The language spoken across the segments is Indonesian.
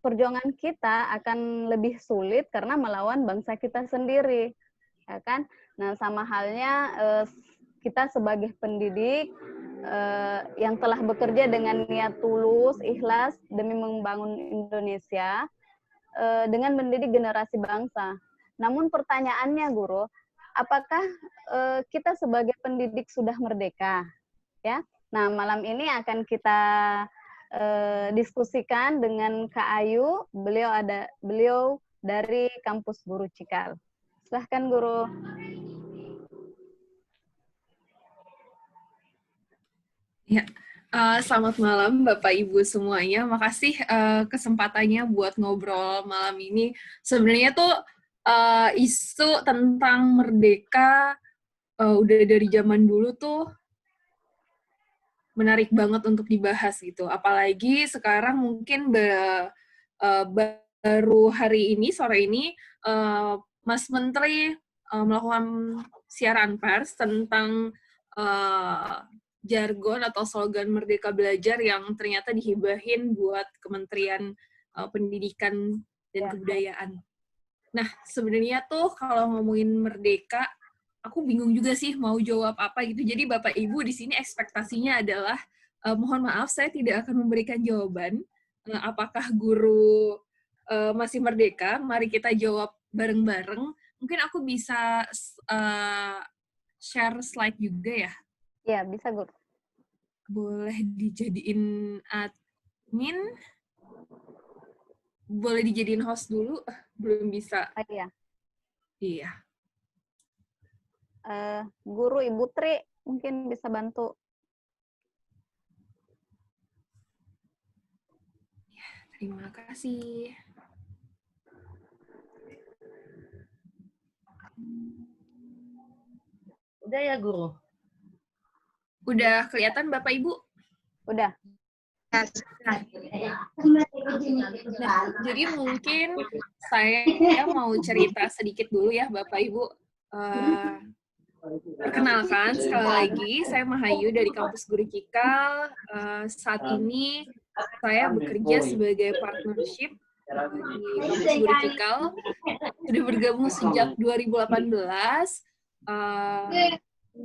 perjuangan kita akan lebih sulit karena melawan bangsa kita sendiri, ya kan? Nah, sama halnya kita sebagai pendidik yang telah bekerja dengan niat tulus, ikhlas demi membangun Indonesia dengan mendidik generasi bangsa. Namun pertanyaannya, Guru, apakah kita sebagai pendidik sudah merdeka? Ya, nah malam ini akan kita diskusikan dengan Kak Ayu. Beliau dari kampus Guru Cikal. Silahkan, Guru. Ya, selamat malam Bapak Ibu semuanya. Makasih kesempatannya buat ngobrol malam ini. Sebenarnya tuh isu tentang merdeka udah dari zaman dulu tuh menarik banget untuk dibahas gitu. Apalagi sekarang mungkin baru hari ini, sore ini, Mas Menteri melakukan siaran pers tentang jargon atau slogan Merdeka Belajar yang ternyata dihibahin buat Kementerian Pendidikan dan Kebudayaan. Nah, sebenarnya tuh kalau ngomongin merdeka, aku bingung juga sih mau jawab apa gitu. Jadi Bapak Ibu di sini ekspektasinya adalah, mohon maaf saya tidak akan memberikan jawaban, apakah guru masih merdeka, mari kita jawab bareng-bareng. Mungkin aku bisa share slide juga ya? Ya, bisa, Guru. Boleh dijadiin admin? Boleh dijadiin host dulu? Belum bisa. Iya. Iya. Guru Ibu Tri mungkin bisa bantu. Ya, terima kasih. Udah ya, Guru? Udah kelihatan Bapak Ibu? Udah. Nah, jadi mungkin saya mau cerita sedikit dulu ya Bapak Ibu. Perkenalkan, sekali lagi, saya Mahayu dari Kampus Guru Cikal. Saat ini saya bekerja sebagai partnership di Kampus Guru Cikal. Sudah bergabung sejak 2018.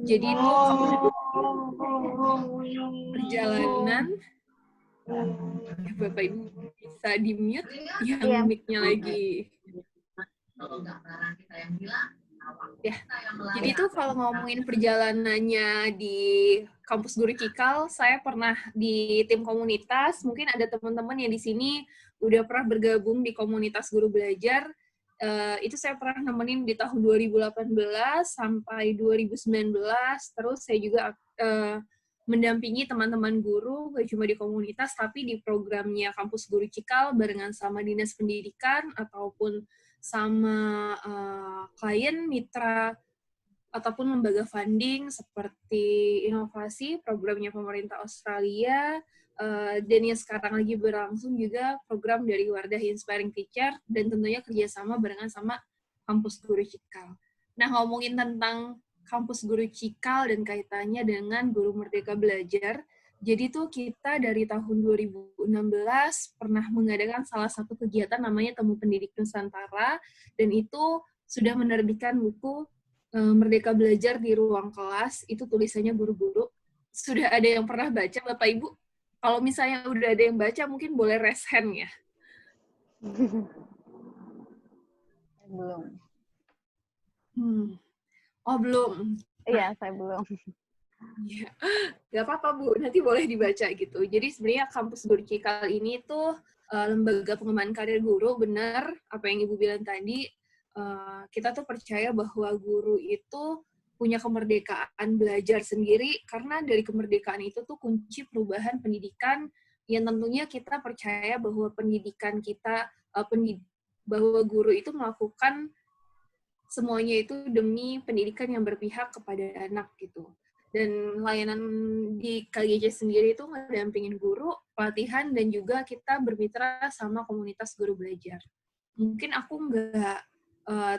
Jadi itu perjalanan. Bapak Ibu bisa di-mute yang mic-nya lagi. Ya, jadi itu kalau ngomongin perjalanannya di Kampus Guru Cikal, saya pernah di tim komunitas, mungkin ada teman-teman yang di sini udah pernah bergabung di komunitas guru belajar. Itu saya pernah nemenin di tahun 2018 sampai 2019, terus saya juga mendampingi teman-teman guru, gak cuma di komunitas, tapi di programnya Kampus Guru Cikal barengan sama Dinas Pendidikan ataupun sama klien, mitra, ataupun lembaga funding seperti inovasi, programnya pemerintah Australia, dan yang sekarang lagi berlangsung juga program dari Wardah Inspiring Teacher, dan tentunya kerjasama barengan sama Kampus Guru Cikal. Nah, ngomongin tentang Kampus Guru Cikal dan kaitannya dengan Guru Merdeka Belajar, jadi tuh kita dari tahun 2016 pernah mengadakan salah satu kegiatan namanya Temu Pendidik Nusantara, dan itu sudah menerbitkan buku Merdeka Belajar di Ruang Kelas, itu tulisannya guru-guru. Sudah ada yang pernah baca, Bapak Ibu? Kalau misalnya udah ada yang baca, mungkin boleh raise hand ya. Belum. Oh, belum. Iya, saya belum. Ya, nggak apa-apa Bu, nanti boleh dibaca gitu. Jadi sebenarnya Kampus Guru Cikal ini tuh lembaga pengembangan karir guru, benar apa yang Ibu bilang tadi, kita tuh percaya bahwa guru itu punya kemerdekaan belajar sendiri, karena dari kemerdekaan itu tuh kunci perubahan pendidikan, yang tentunya kita percaya bahwa pendidikan kita, bahwa guru itu melakukan semuanya itu demi pendidikan yang berpihak kepada anak gitu. Dan layanan di KGJ sendiri itu ngedampingin guru, pelatihan, dan juga kita bermitra sama komunitas guru belajar. Mungkin aku nggak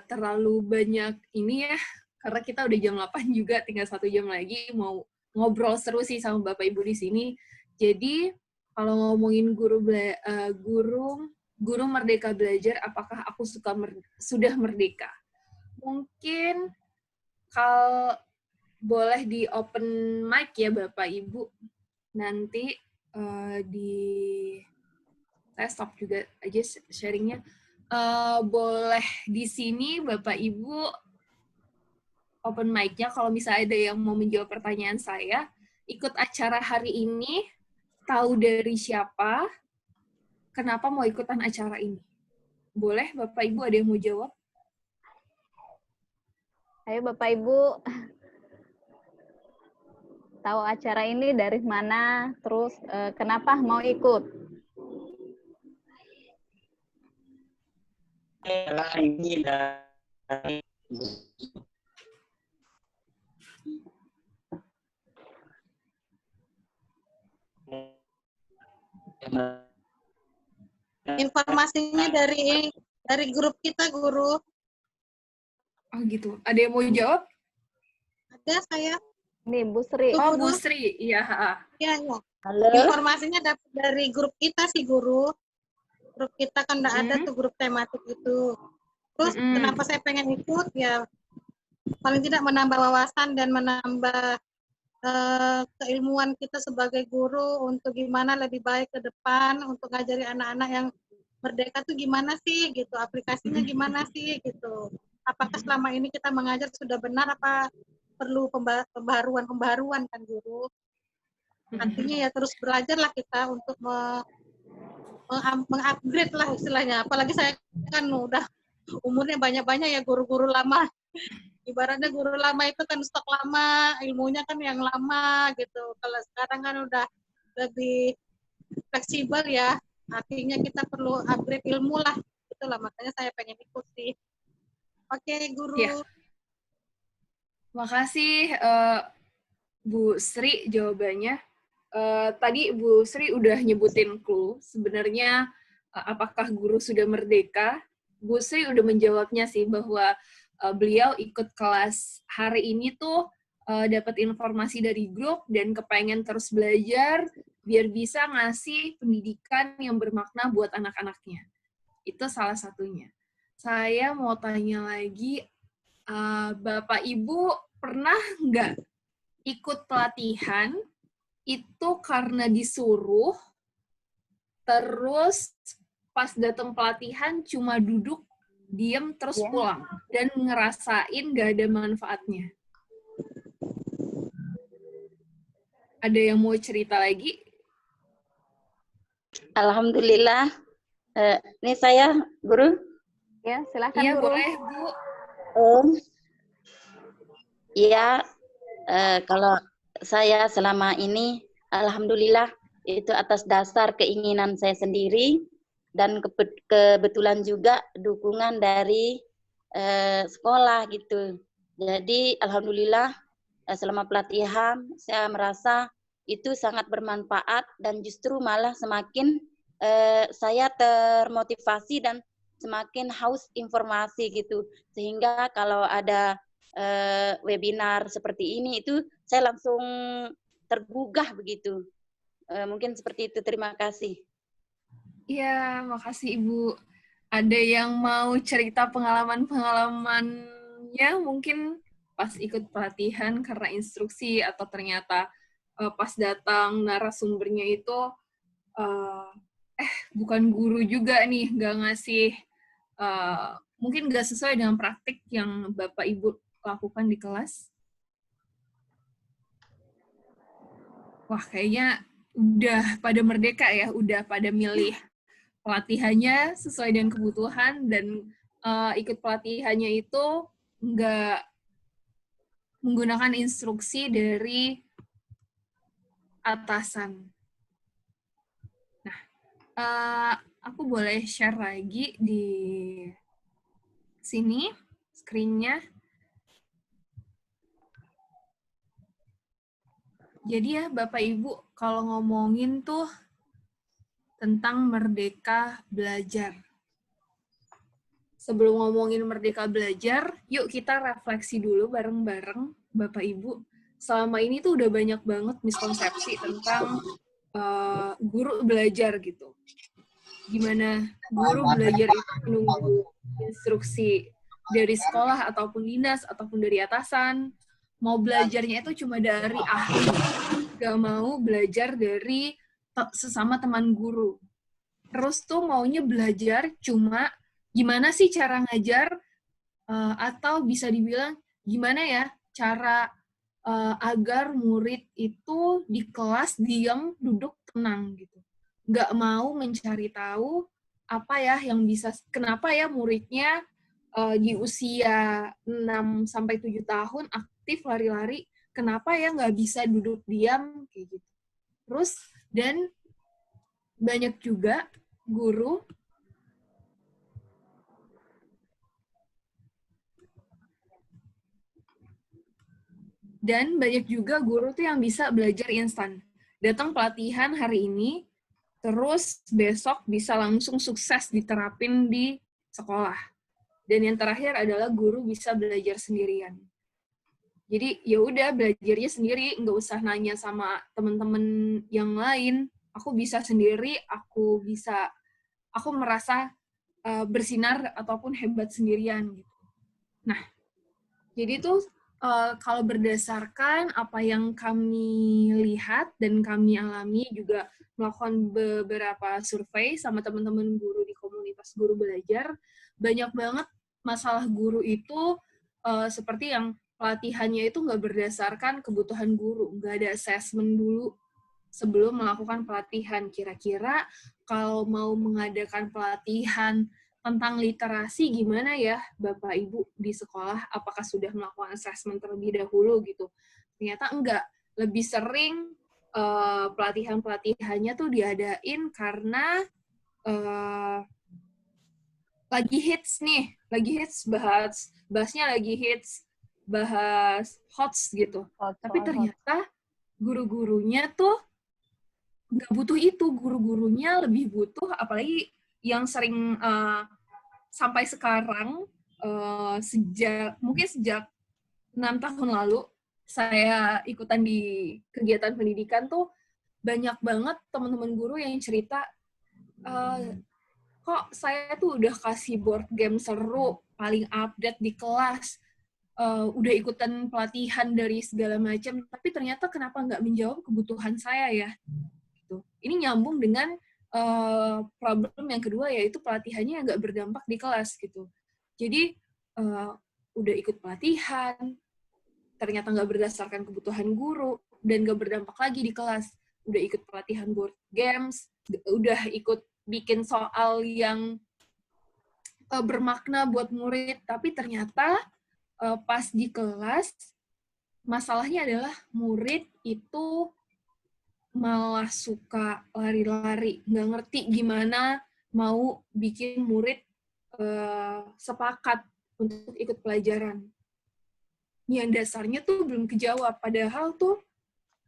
terlalu banyak ini ya, karena kita udah jam 8 juga, tinggal 1 jam lagi, mau ngobrol seru sih sama Bapak Ibu di sini. Jadi, kalau ngomongin guru Guru Merdeka Belajar, apakah aku sudah merdeka? Mungkin kalau boleh di open mic ya Bapak Ibu. Nanti saya stop juga aja sharingnya. Boleh di sini Bapak Ibu open mic-nya kalau misalnya ada yang mau menjawab pertanyaan saya. Ikut acara hari ini, tahu dari siapa, kenapa mau ikutan acara ini? Boleh Bapak Ibu ada yang mau jawab? Ayo Bapak Ibu, tahu acara ini dari mana, terus kenapa mau ikut? Ini dari informasinya dari grup kita, Guru. Oh gitu. Ada yang mau jawab? Ada saya. Nih Bu Sri. Oh Bu Sri, iya. Iya, iya. Halo. Informasinya dapat dari grup kita sih, Guru. Grup kita kan udah ada tuh grup tematik itu. Terus kenapa saya pengen ikut? Ya paling tidak menambah wawasan dan menambah keilmuan kita sebagai guru untuk gimana lebih baik ke depan untuk ngajari anak-anak yang merdeka tuh gimana sih gitu, aplikasinya gimana sih gitu. Apakah selama ini kita mengajar sudah benar apa perlu pembaharuan kan Guru. Artinya ya terus belajarlah kita untuk mengupgrade lah istilahnya. Apalagi saya kan udah umurnya banyak-banyak ya guru-guru lama. Ibaratnya guru lama itu kan stok lama, ilmunya kan yang lama gitu. Kalau sekarang kan udah lebih fleksibel ya. Artinya kita perlu upgrade ilmu lah. Itulah makanya saya pengen ikut sih. Oke, Guru. Ya. Makasih Bu Sri jawabannya. Tadi Bu Sri udah nyebutin clue. Sebenarnya apakah guru sudah merdeka? Bu Sri udah menjawabnya sih bahwa beliau ikut kelas hari ini tuh dapat informasi dari grup dan kepengen terus belajar biar bisa ngasih pendidikan yang bermakna buat anak-anaknya. Itu salah satunya. Saya mau tanya lagi, Bapak Ibu pernah nggak ikut pelatihan itu karena disuruh, terus pas datang pelatihan cuma duduk, diem, terus pulang, dan ngerasain gak ada manfaatnya? Ada yang mau cerita lagi? Alhamdulillah. Ini saya, Guru. Ya, silakan Iya, Guru. boleh, Bu. Iya, kalau saya selama ini, alhamdulillah, itu atas dasar keinginan saya sendiri, dan kebetulan juga dukungan dari sekolah gitu. Jadi, alhamdulillah, selama pelatihan, saya merasa itu sangat bermanfaat, dan justru malah semakin saya termotivasi dan semakin haus informasi gitu. Sehingga kalau ada webinar seperti ini itu saya langsung tergugah begitu. Mungkin seperti itu. Terima kasih. Iya, makasih Ibu. Ada yang mau cerita pengalaman-pengalamannya mungkin pas ikut pelatihan karena instruksi atau ternyata pas datang narasumbernya itu bukan guru juga nih, nggak ngasih, mungkin nggak sesuai dengan praktik yang Bapak Ibu lakukan di kelas? Wah, kayaknya udah pada merdeka ya, udah pada milih pelatihannya sesuai dengan kebutuhan, dan ikut pelatihannya itu nggak menggunakan instruksi dari atasan. Nah, aku boleh share lagi di sini screen-nya. Jadi ya Bapak Ibu, kalau ngomongin tuh tentang merdeka belajar. Sebelum ngomongin merdeka belajar, yuk kita refleksi dulu bareng-bareng Bapak Ibu. Selama ini tuh udah banyak banget miskonsepsi tentang guru belajar gitu. gimana guru belajar itu menunggu instruksi dari sekolah ataupun dinas ataupun dari atasan, mau belajarnya itu cuma dari ahli, gak mau belajar dari sesama teman guru. Terus tuh maunya belajar cuma gimana sih cara ngajar, atau bisa dibilang gimana ya cara agar murid itu di kelas diam, duduk, tenang gitu. Nggak mau mencari tahu apa ya yang bisa, kenapa ya muridnya di usia 6-7 tahun aktif lari-lari, kenapa ya nggak bisa duduk diam kayak gitu. Terus dan banyak juga guru tuh yang bisa belajar instan. Datang pelatihan hari ini, terus besok bisa langsung sukses diterapin di sekolah. Dan yang terakhir adalah guru bisa belajar sendirian. Jadi ya udah belajarnya sendiri, nggak usah nanya sama teman-teman yang lain. Aku bisa sendiri, aku merasa bersinar ataupun hebat sendirian gitu. Nah, jadi tuh kalau berdasarkan apa yang kami lihat dan kami alami, juga melakukan beberapa survei sama teman-teman guru di komunitas guru belajar, banyak banget masalah guru itu seperti yang pelatihannya itu nggak berdasarkan kebutuhan guru, nggak ada assessment dulu sebelum melakukan pelatihan. Kira-kira kalau mau mengadakan pelatihan tentang literasi gimana ya Bapak Ibu di sekolah, apakah sudah melakukan assessment terlebih dahulu gitu. Ternyata enggak, lebih sering pelatihan-pelatihannya tuh diadain karena lagi hits bahasnya lagi hits, bahas hots gitu. Tapi ternyata guru-gurunya tuh nggak butuh itu, guru-gurunya lebih butuh, apalagi yang sering sampai sekarang, sejak 6 tahun lalu saya ikutan di kegiatan pendidikan tuh, banyak banget teman-teman guru yang cerita, kok saya tuh udah kasih board game seru, paling update di kelas, udah ikutan pelatihan dari segala macam, tapi ternyata kenapa nggak menjawab kebutuhan saya ya? Gitu. Ini nyambung dengan problem yang kedua, yaitu pelatihannya nggak berdampak di kelas gitu. Jadi udah ikut pelatihan, ternyata nggak berdasarkan kebutuhan guru, dan nggak berdampak lagi di kelas. Udah ikut pelatihan board games, udah ikut bikin soal yang bermakna buat murid, tapi ternyata pas di kelas, masalahnya adalah murid itu malah suka lari-lari, nggak ngerti gimana mau bikin murid sepakat untuk ikut pelajaran. Yang dasarnya tuh belum kejawab, padahal tuh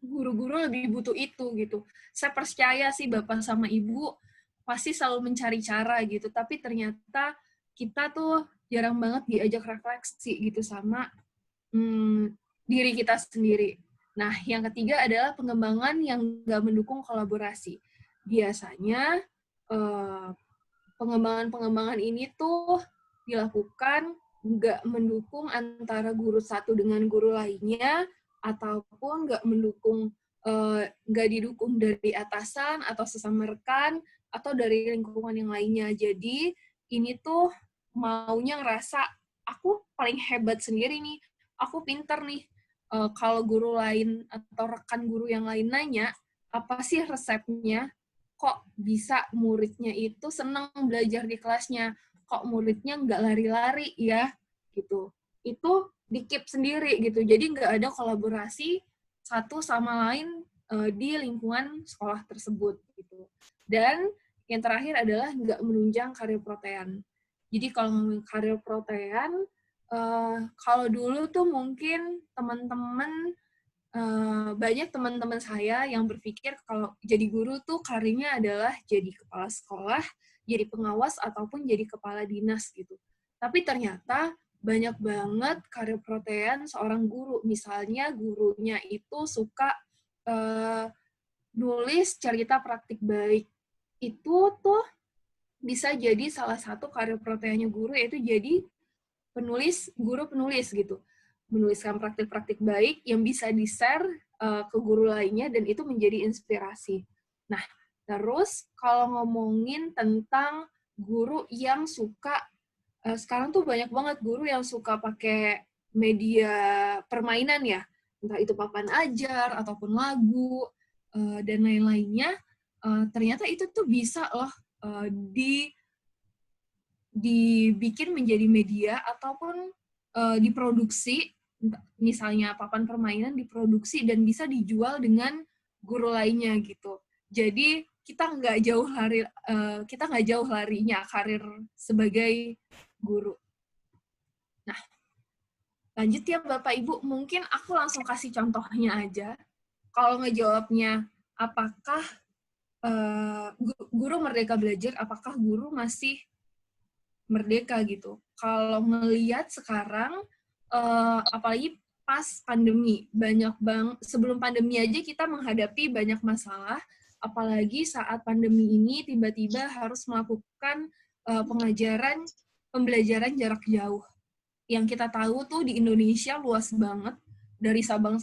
guru-guru lebih butuh itu gitu. Saya percaya sih Bapak sama Ibu pasti selalu mencari cara gitu, tapi ternyata kita tuh jarang banget diajak refleksi gitu sama diri kita sendiri. Nah, yang ketiga adalah pengembangan yang nggak mendukung kolaborasi. Biasanya pengembangan-pengembangan ini tuh dilakukan nggak mendukung antara guru satu dengan guru lainnya, ataupun nggak didukung dari atasan atau sesama rekan atau dari lingkungan yang lainnya. Jadi ini tuh maunya ngerasa aku paling hebat sendiri nih, aku pinter nih. Kalau guru lain atau rekan guru yang lain nanya, apa sih resepnya? Kok bisa muridnya itu senang belajar di kelasnya? Kok muridnya nggak lari-lari ya? Gitu. Itu di-keep sendiri gitu. Jadi nggak ada kolaborasi satu sama lain di lingkungan sekolah tersebut gitu. Dan yang terakhir adalah nggak menunjang karir protean. Jadi kalau ngomongin karir protean, kalau dulu tuh mungkin teman-teman, banyak teman-teman saya yang berpikir kalau jadi guru tuh karirnya adalah jadi kepala sekolah, jadi pengawas, ataupun jadi kepala dinas gitu. Tapi ternyata banyak banget karir protean seorang guru. Misalnya gurunya itu suka nulis cerita praktik baik. Itu tuh bisa jadi salah satu karir proteannya guru, yaitu jadi guru penulis gitu. Menuliskan praktik-praktik baik yang bisa di-share ke guru lainnya, dan itu menjadi inspirasi. Nah, terus kalau ngomongin tentang guru yang suka, sekarang tuh banyak banget guru yang suka pakai media permainan ya, entah itu papan ajar, ataupun lagu, dan lain-lainnya. Ternyata itu tuh bisa loh dibikin menjadi media, ataupun diproduksi, misalnya papan permainan diproduksi dan bisa dijual dengan guru lainnya gitu. Jadi kita nggak jauh larinya karir sebagai guru. Nah, lanjut ya Bapak Ibu, mungkin aku langsung kasih contohnya aja. Kalau ngejawabnya apakah guru merdeka belajar, apakah guru masih merdeka gitu. Kalau ngelihat sekarang, apalagi pas pandemi, sebelum pandemi aja kita menghadapi banyak masalah, apalagi saat pandemi ini tiba-tiba harus melakukan pembelajaran jarak jauh. Yang kita tahu tuh di Indonesia luas banget, dari Sabang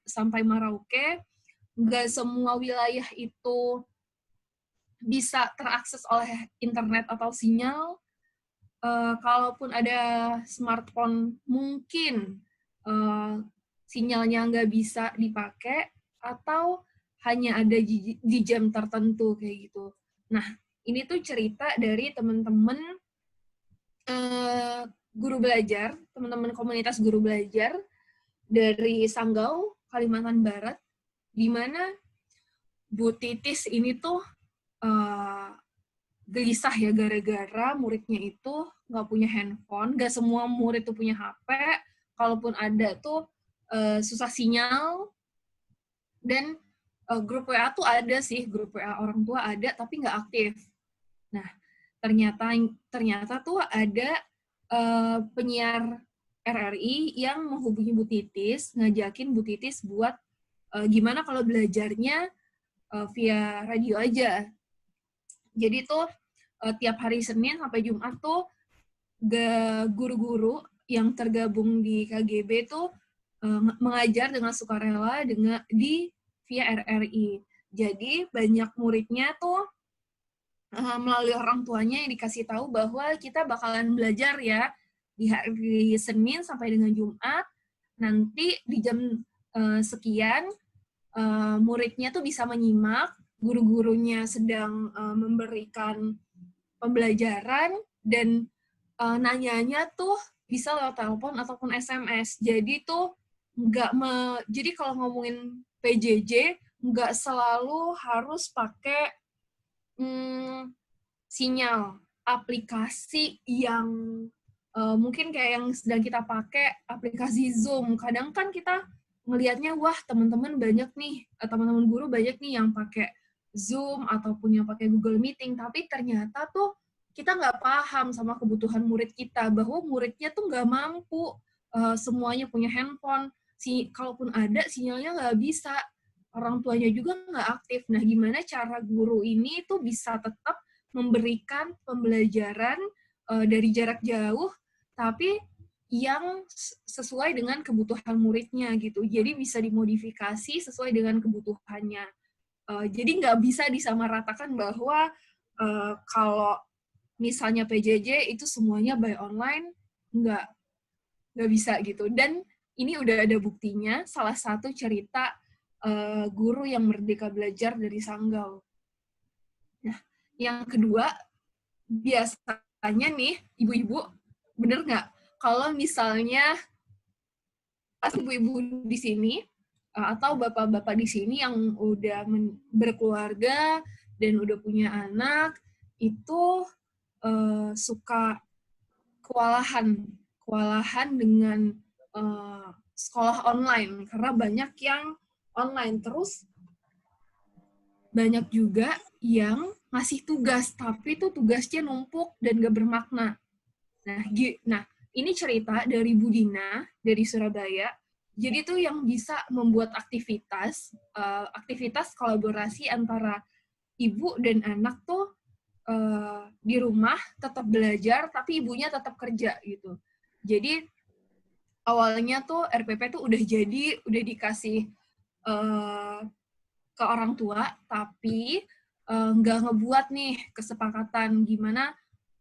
sampai Merauke, nggak semua wilayah itu bisa terakses oleh internet atau sinyal. Kalaupun ada smartphone, mungkin sinyalnya nggak bisa dipakai, atau hanya ada di jam tertentu kayak gitu. Nah, ini tuh cerita dari teman-teman guru belajar, teman-teman komunitas guru belajar dari Sanggau, Kalimantan Barat, di mana Bu Titis ini tuh gelisah ya gara-gara muridnya itu nggak punya handphone, nggak semua murid tuh punya HP, kalaupun ada tuh susah sinyal, dan grup WA tuh ada sih, grup WA orang tua ada, tapi nggak aktif. Nah, ternyata tuh ada penyiar RRI yang menghubungi Bu Titis, ngajakin Bu Titis buat gimana kalau belajarnya via radio aja. Jadi tuh tiap hari Senin sampai Jumat tuh guru-guru yang tergabung di KGB tuh mengajar dengan sukarela via RRI. Jadi banyak muridnya tuh melalui orang tuanya yang dikasih tahu bahwa kita bakalan belajar ya di hari Senin sampai dengan Jumat. Nanti di jam sekian muridnya tuh bisa menyimak, guru-gurunya sedang memberikan pembelajaran, dan nanyanya tuh bisa lewat telepon ataupun SMS. Jadi tuh jadi kalau ngomongin PJJ nggak selalu harus pakai sinyal. Aplikasi yang mungkin kayak yang sedang kita pakai, aplikasi Zoom. Kadang kan kita ngelihatnya, wah teman-teman banyak nih, teman-teman guru banyak nih yang pakai Zoom ataupun yang pakai Google Meeting, tapi ternyata tuh kita nggak paham sama kebutuhan murid kita, bahwa muridnya tuh nggak mampu semuanya punya handphone. Kalaupun ada, sinyalnya nggak bisa, orang tuanya juga nggak aktif. Nah, gimana cara guru ini tuh bisa tetap memberikan pembelajaran dari jarak jauh, tapi yang sesuai dengan kebutuhan muridnya gitu. Jadi bisa dimodifikasi sesuai dengan kebutuhannya. Jadi nggak bisa disamaratakan bahwa kalau misalnya PJJ itu semuanya by online, nggak bisa gitu. Dan ini udah ada buktinya, salah satu cerita guru yang merdeka belajar dari Sanggau. Nah, yang kedua, biasanya nih, ibu-ibu, bener nggak? Kalau misalnya pas ibu-ibu di sini, atau bapak-bapak di sini yang udah berkeluarga dan udah punya anak, itu suka kewalahan dengan sekolah online, karena banyak yang online. Terus banyak juga yang ngasih tugas, tapi itu tugasnya numpuk dan gak bermakna. Nah, ini cerita dari Bu Dina, dari Surabaya. Jadi itu yang bisa membuat aktivitas kolaborasi antara ibu dan anak tuh di rumah tetap belajar tapi ibunya tetap kerja gitu. Jadi awalnya tuh RPP tuh udah dikasih ke orang tua, tapi nggak ngebuat nih kesepakatan gimana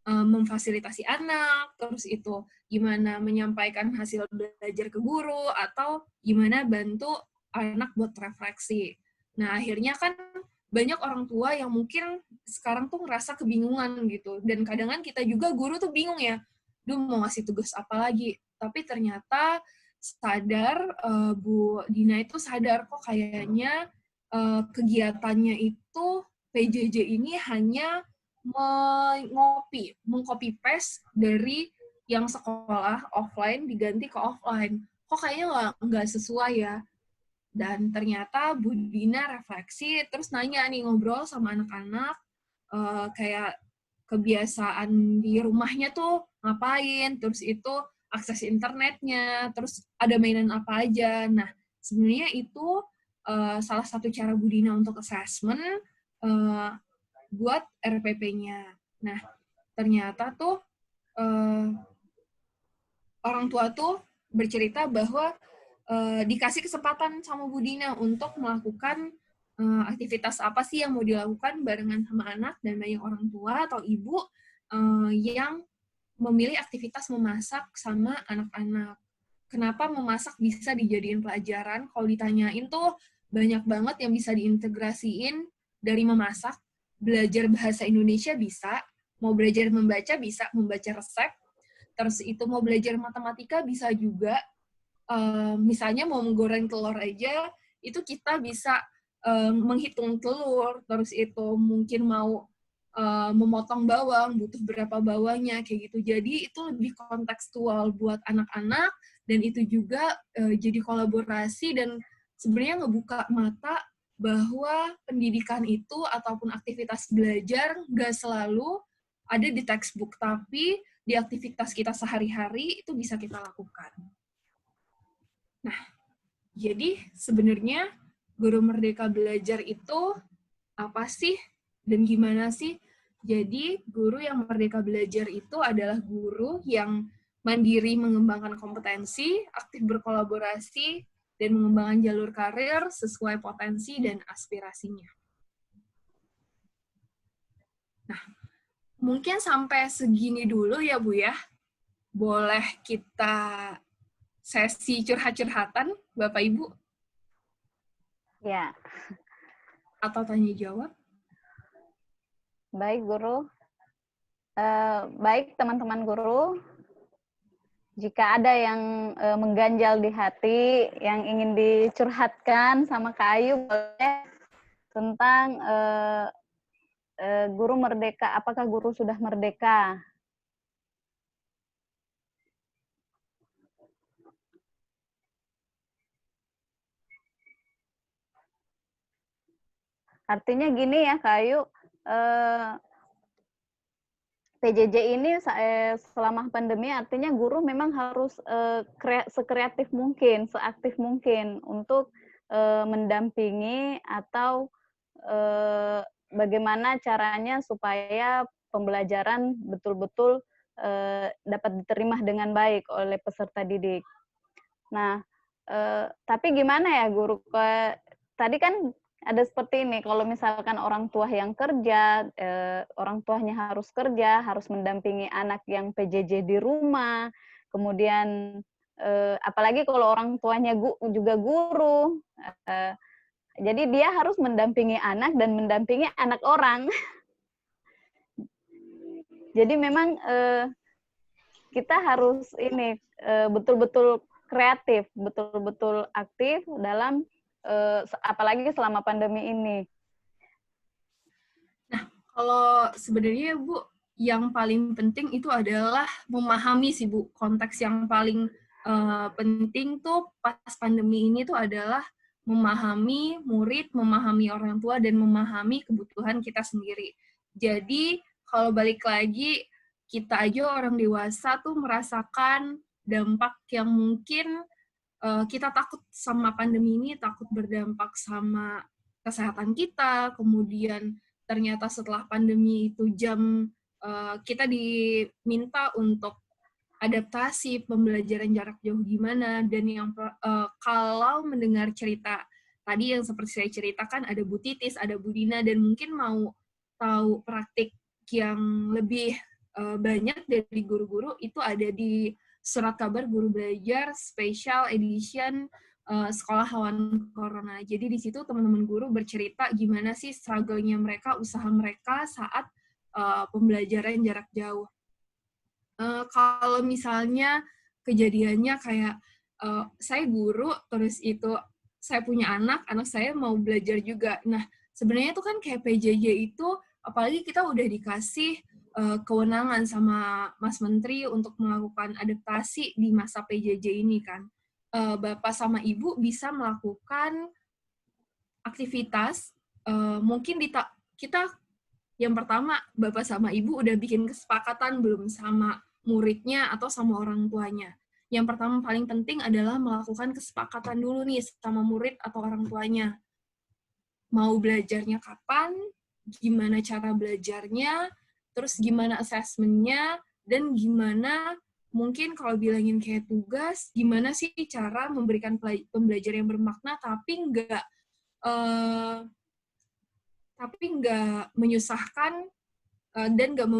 memfasilitasi anak, terus itu gimana menyampaikan hasil belajar ke guru, atau gimana bantu anak buat refleksi. Nah, akhirnya kan banyak orang tua yang mungkin sekarang tuh ngerasa kebingungan gitu. Dan kadang kan kita juga guru tuh bingung ya, duh mau ngasih tugas apa lagi. Tapi ternyata sadar, Bu Dina itu sadar kok kayaknya kegiatannya itu PJJ ini hanya mengcopy paste dari yang sekolah offline diganti ke offline. Kok kayaknya nggak sesuai ya. Dan ternyata Bu Dina refleksi, terus nanya nih, ngobrol sama anak-anak, kayak kebiasaan di rumahnya tuh ngapain, terus itu akses internetnya, terus ada mainan apa aja. Nah, sebenarnya itu salah satu cara Bu Dina untuk assessment buat RPP-nya. Nah, ternyata tuh orang tua tuh bercerita bahwa dikasih kesempatan sama Bu Dina untuk melakukan aktivitas apa sih yang mau dilakukan barengan sama anak, dan banyak orang tua atau ibu yang memilih aktivitas memasak sama anak-anak. Kenapa memasak bisa dijadiin pelajaran? Kalau ditanyain tuh banyak banget yang bisa diintegrasiin dari memasak. Belajar bahasa Indonesia bisa, mau belajar membaca bisa, membaca resep. Terus itu mau belajar matematika bisa juga. Misalnya mau menggoreng telur aja, itu kita bisa menghitung telur, terus itu mungkin mau memotong bawang, butuh berapa bawangnya, kayak gitu. Jadi itu lebih kontekstual buat anak-anak, dan itu juga jadi kolaborasi, dan sebenarnya ngebuka mata bahwa pendidikan itu ataupun aktivitas belajar nggak selalu ada di textbook, tapi di aktivitas kita sehari-hari itu bisa kita lakukan. Nah, jadi sebenarnya Guru Merdeka Belajar itu apa sih dan gimana sih? Jadi guru yang merdeka belajar itu adalah guru yang mandiri mengembangkan kompetensi, aktif berkolaborasi, dan mengembangkan jalur karir sesuai potensi dan aspirasinya. Nah, mungkin sampai segini dulu ya Bu ya. Boleh kita sesi curhat-curhatan, Bapak Ibu? Ya. Atau tanya jawab? Baik, Guru. Baik, teman-teman guru. Jika ada yang mengganjal di hati, yang ingin dicurhatkan sama Kak Ayu, boleh tentang guru merdeka. Apakah guru sudah merdeka? Artinya gini ya, Kak Ayu, PJJ ini selama pandemi artinya guru memang harus sekreatif mungkin, seaktif mungkin untuk mendampingi atau bagaimana caranya supaya pembelajaran betul-betul dapat diterima dengan baik oleh peserta didik. Nah, tapi gimana ya guru? Tadi kan ada seperti ini, kalau misalkan orang tua yang kerja, orang tuanya harus kerja, harus mendampingi anak yang PJJ di rumah, kemudian apalagi kalau orang tuanya juga guru, jadi dia harus mendampingi anak dan mendampingi anak orang. Jadi memang kita harus ini betul-betul kreatif, betul-betul aktif dalam apalagi selama pandemi ini. Nah, kalau sebenarnya Bu, yang paling penting itu adalah memahami sih Bu, konteks yang paling penting tuh pas pandemi ini tuh adalah memahami murid, memahami orang tua, dan memahami kebutuhan kita sendiri. Jadi, kalau balik lagi, kita aja orang dewasa tuh merasakan dampak yang mungkin kita takut sama pandemi ini, takut berdampak sama kesehatan kita, kemudian ternyata setelah pandemi itu kita diminta untuk adaptasi pembelajaran jarak jauh gimana, dan kalau mendengar cerita tadi yang seperti saya ceritakan, ada Bu Titis, ada Bu Dina, dan mungkin mau tahu praktik yang lebih banyak dari guru-guru, itu ada di Surat Kabar Guru Belajar Special Edition Sekolah Lawan Corona. Jadi di situ teman-teman guru bercerita gimana sih struggle-nya mereka, usaha mereka saat pembelajaran jarak jauh. Kalau misalnya kejadiannya kayak saya guru, terus itu saya punya anak saya mau belajar juga. Nah, sebenarnya itu kan kayak PJJ itu, apalagi kita udah dikasih kewenangan sama Mas Menteri untuk melakukan adaptasi di masa PJJ ini kan. Bapak sama Ibu bisa melakukan aktivitas, mungkin kita yang pertama, Bapak sama Ibu udah bikin kesepakatan belum sama muridnya atau sama orang tuanya. Yang pertama paling penting adalah melakukan kesepakatan dulu nih sama murid atau orang tuanya. Mau belajarnya kapan, gimana cara belajarnya, terus gimana asesmennya, dan gimana mungkin kalau bilangin kayak tugas, gimana sih cara memberikan pembelajaran yang bermakna tapi nggak menyusahkan dan nggak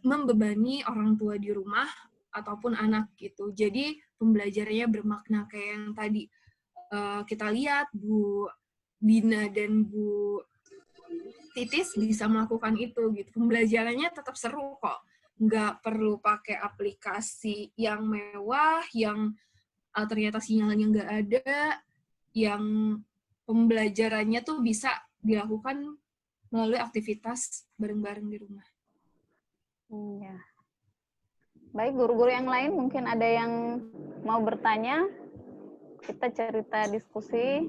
membebani orang tua di rumah ataupun anak gitu. Jadi pembelajarannya bermakna kayak yang tadi kita lihat Bu Dina dan Bu Titis bisa melakukan itu gitu. Pembelajarannya tetap seru kok. Nggak perlu pakai aplikasi yang mewah, yang ternyata sinyalnya nggak ada, yang pembelajarannya tuh bisa dilakukan melalui aktivitas bareng-bareng di rumah. Iya. Baik, guru-guru yang lain mungkin ada yang mau bertanya. Kita cerita diskusi.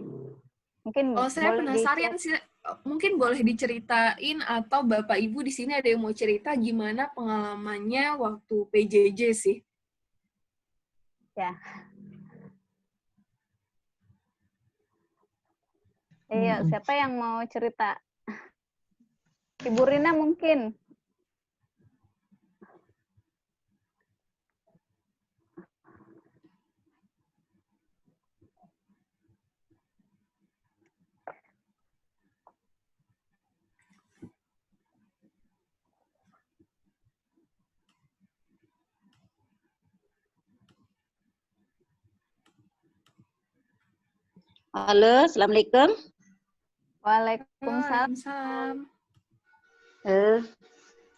Mungkin saya penasaran sih, mungkin boleh diceritain atau Bapak Ibu di sini ada yang mau cerita gimana pengalamannya waktu PJJ sih? Ya. Iya, siapa yang mau cerita? Ibu Rina mungkin. Halo, Assalamualaikum. Waalaikumsalam.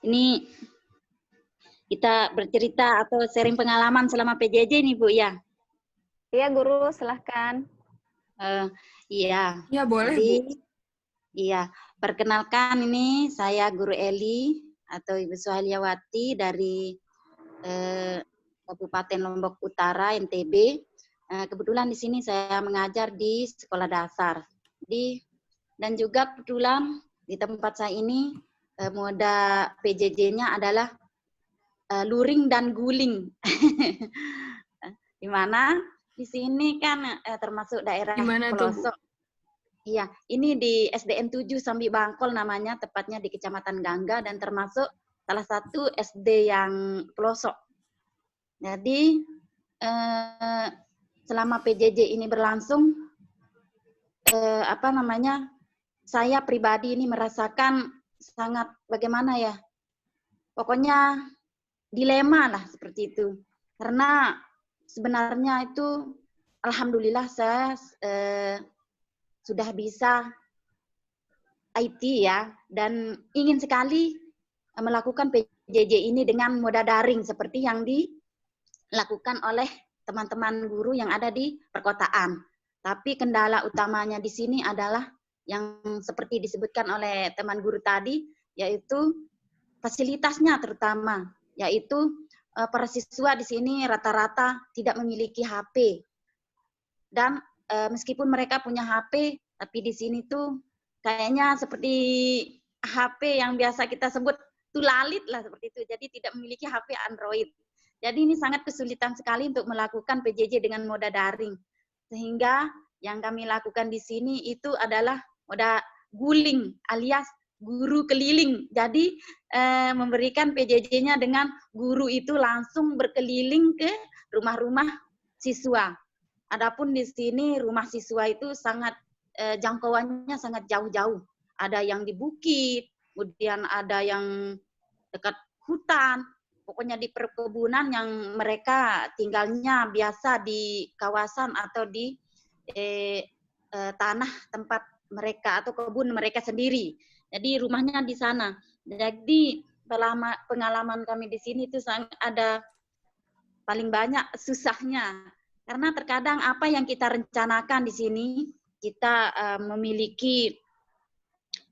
Ini kita bercerita atau sharing pengalaman selama PJJ nih, Bu, ya? Iya, Guru, silahkan. Iya. Ya, boleh, Jadi, Bu. Iya, perkenalkan ini saya Guru Eli atau Ibu Suhaliawati dari Kabupaten Lombok Utara, NTB. Kebetulan di sini saya mengajar di sekolah dasar. Dan juga kebetulan di tempat saya ini moda PJJ-nya adalah luring dan guling. Di mana di sini kan termasuk daerah Gimana pelosok. tuh, Bu? Iya, ini di SDN 7 Sambi Bangkol namanya, tepatnya di Kecamatan Gangga, dan termasuk salah satu SD yang pelosok. Jadi selama PJJ ini berlangsung, saya pribadi ini merasakan sangat bagaimana ya, pokoknya dilema lah seperti itu. Karena sebenarnya itu alhamdulillah saya sudah bisa IT ya, dan ingin sekali melakukan PJJ ini dengan moda daring seperti yang dilakukan oleh teman-teman guru yang ada di perkotaan. Tapi kendala utamanya di sini adalah yang seperti disebutkan oleh teman guru tadi, yaitu fasilitasnya terutama, yaitu para siswa di sini rata-rata tidak memiliki HP. Dan meskipun mereka punya HP, tapi di sini tuh kayaknya seperti HP yang biasa kita sebut tulalit lah seperti itu. Jadi tidak memiliki HP Android. Jadi ini sangat kesulitan sekali untuk melakukan PJJ dengan moda daring. Sehingga yang kami lakukan di sini itu adalah moda guling alias guru keliling. Jadi memberikan PJJ-nya dengan guru itu langsung berkeliling ke rumah-rumah siswa. Adapun di sini rumah siswa itu sangat jangkauannya sangat jauh-jauh. Ada yang di bukit, kemudian ada yang dekat hutan. Pokoknya di perkebunan yang mereka tinggalnya biasa di kawasan atau di tanah tempat mereka atau kebun mereka sendiri. Jadi rumahnya di sana. Jadi pengalaman kami di sini itu ada paling banyak susahnya. Karena terkadang apa yang kita rencanakan di sini, kita memiliki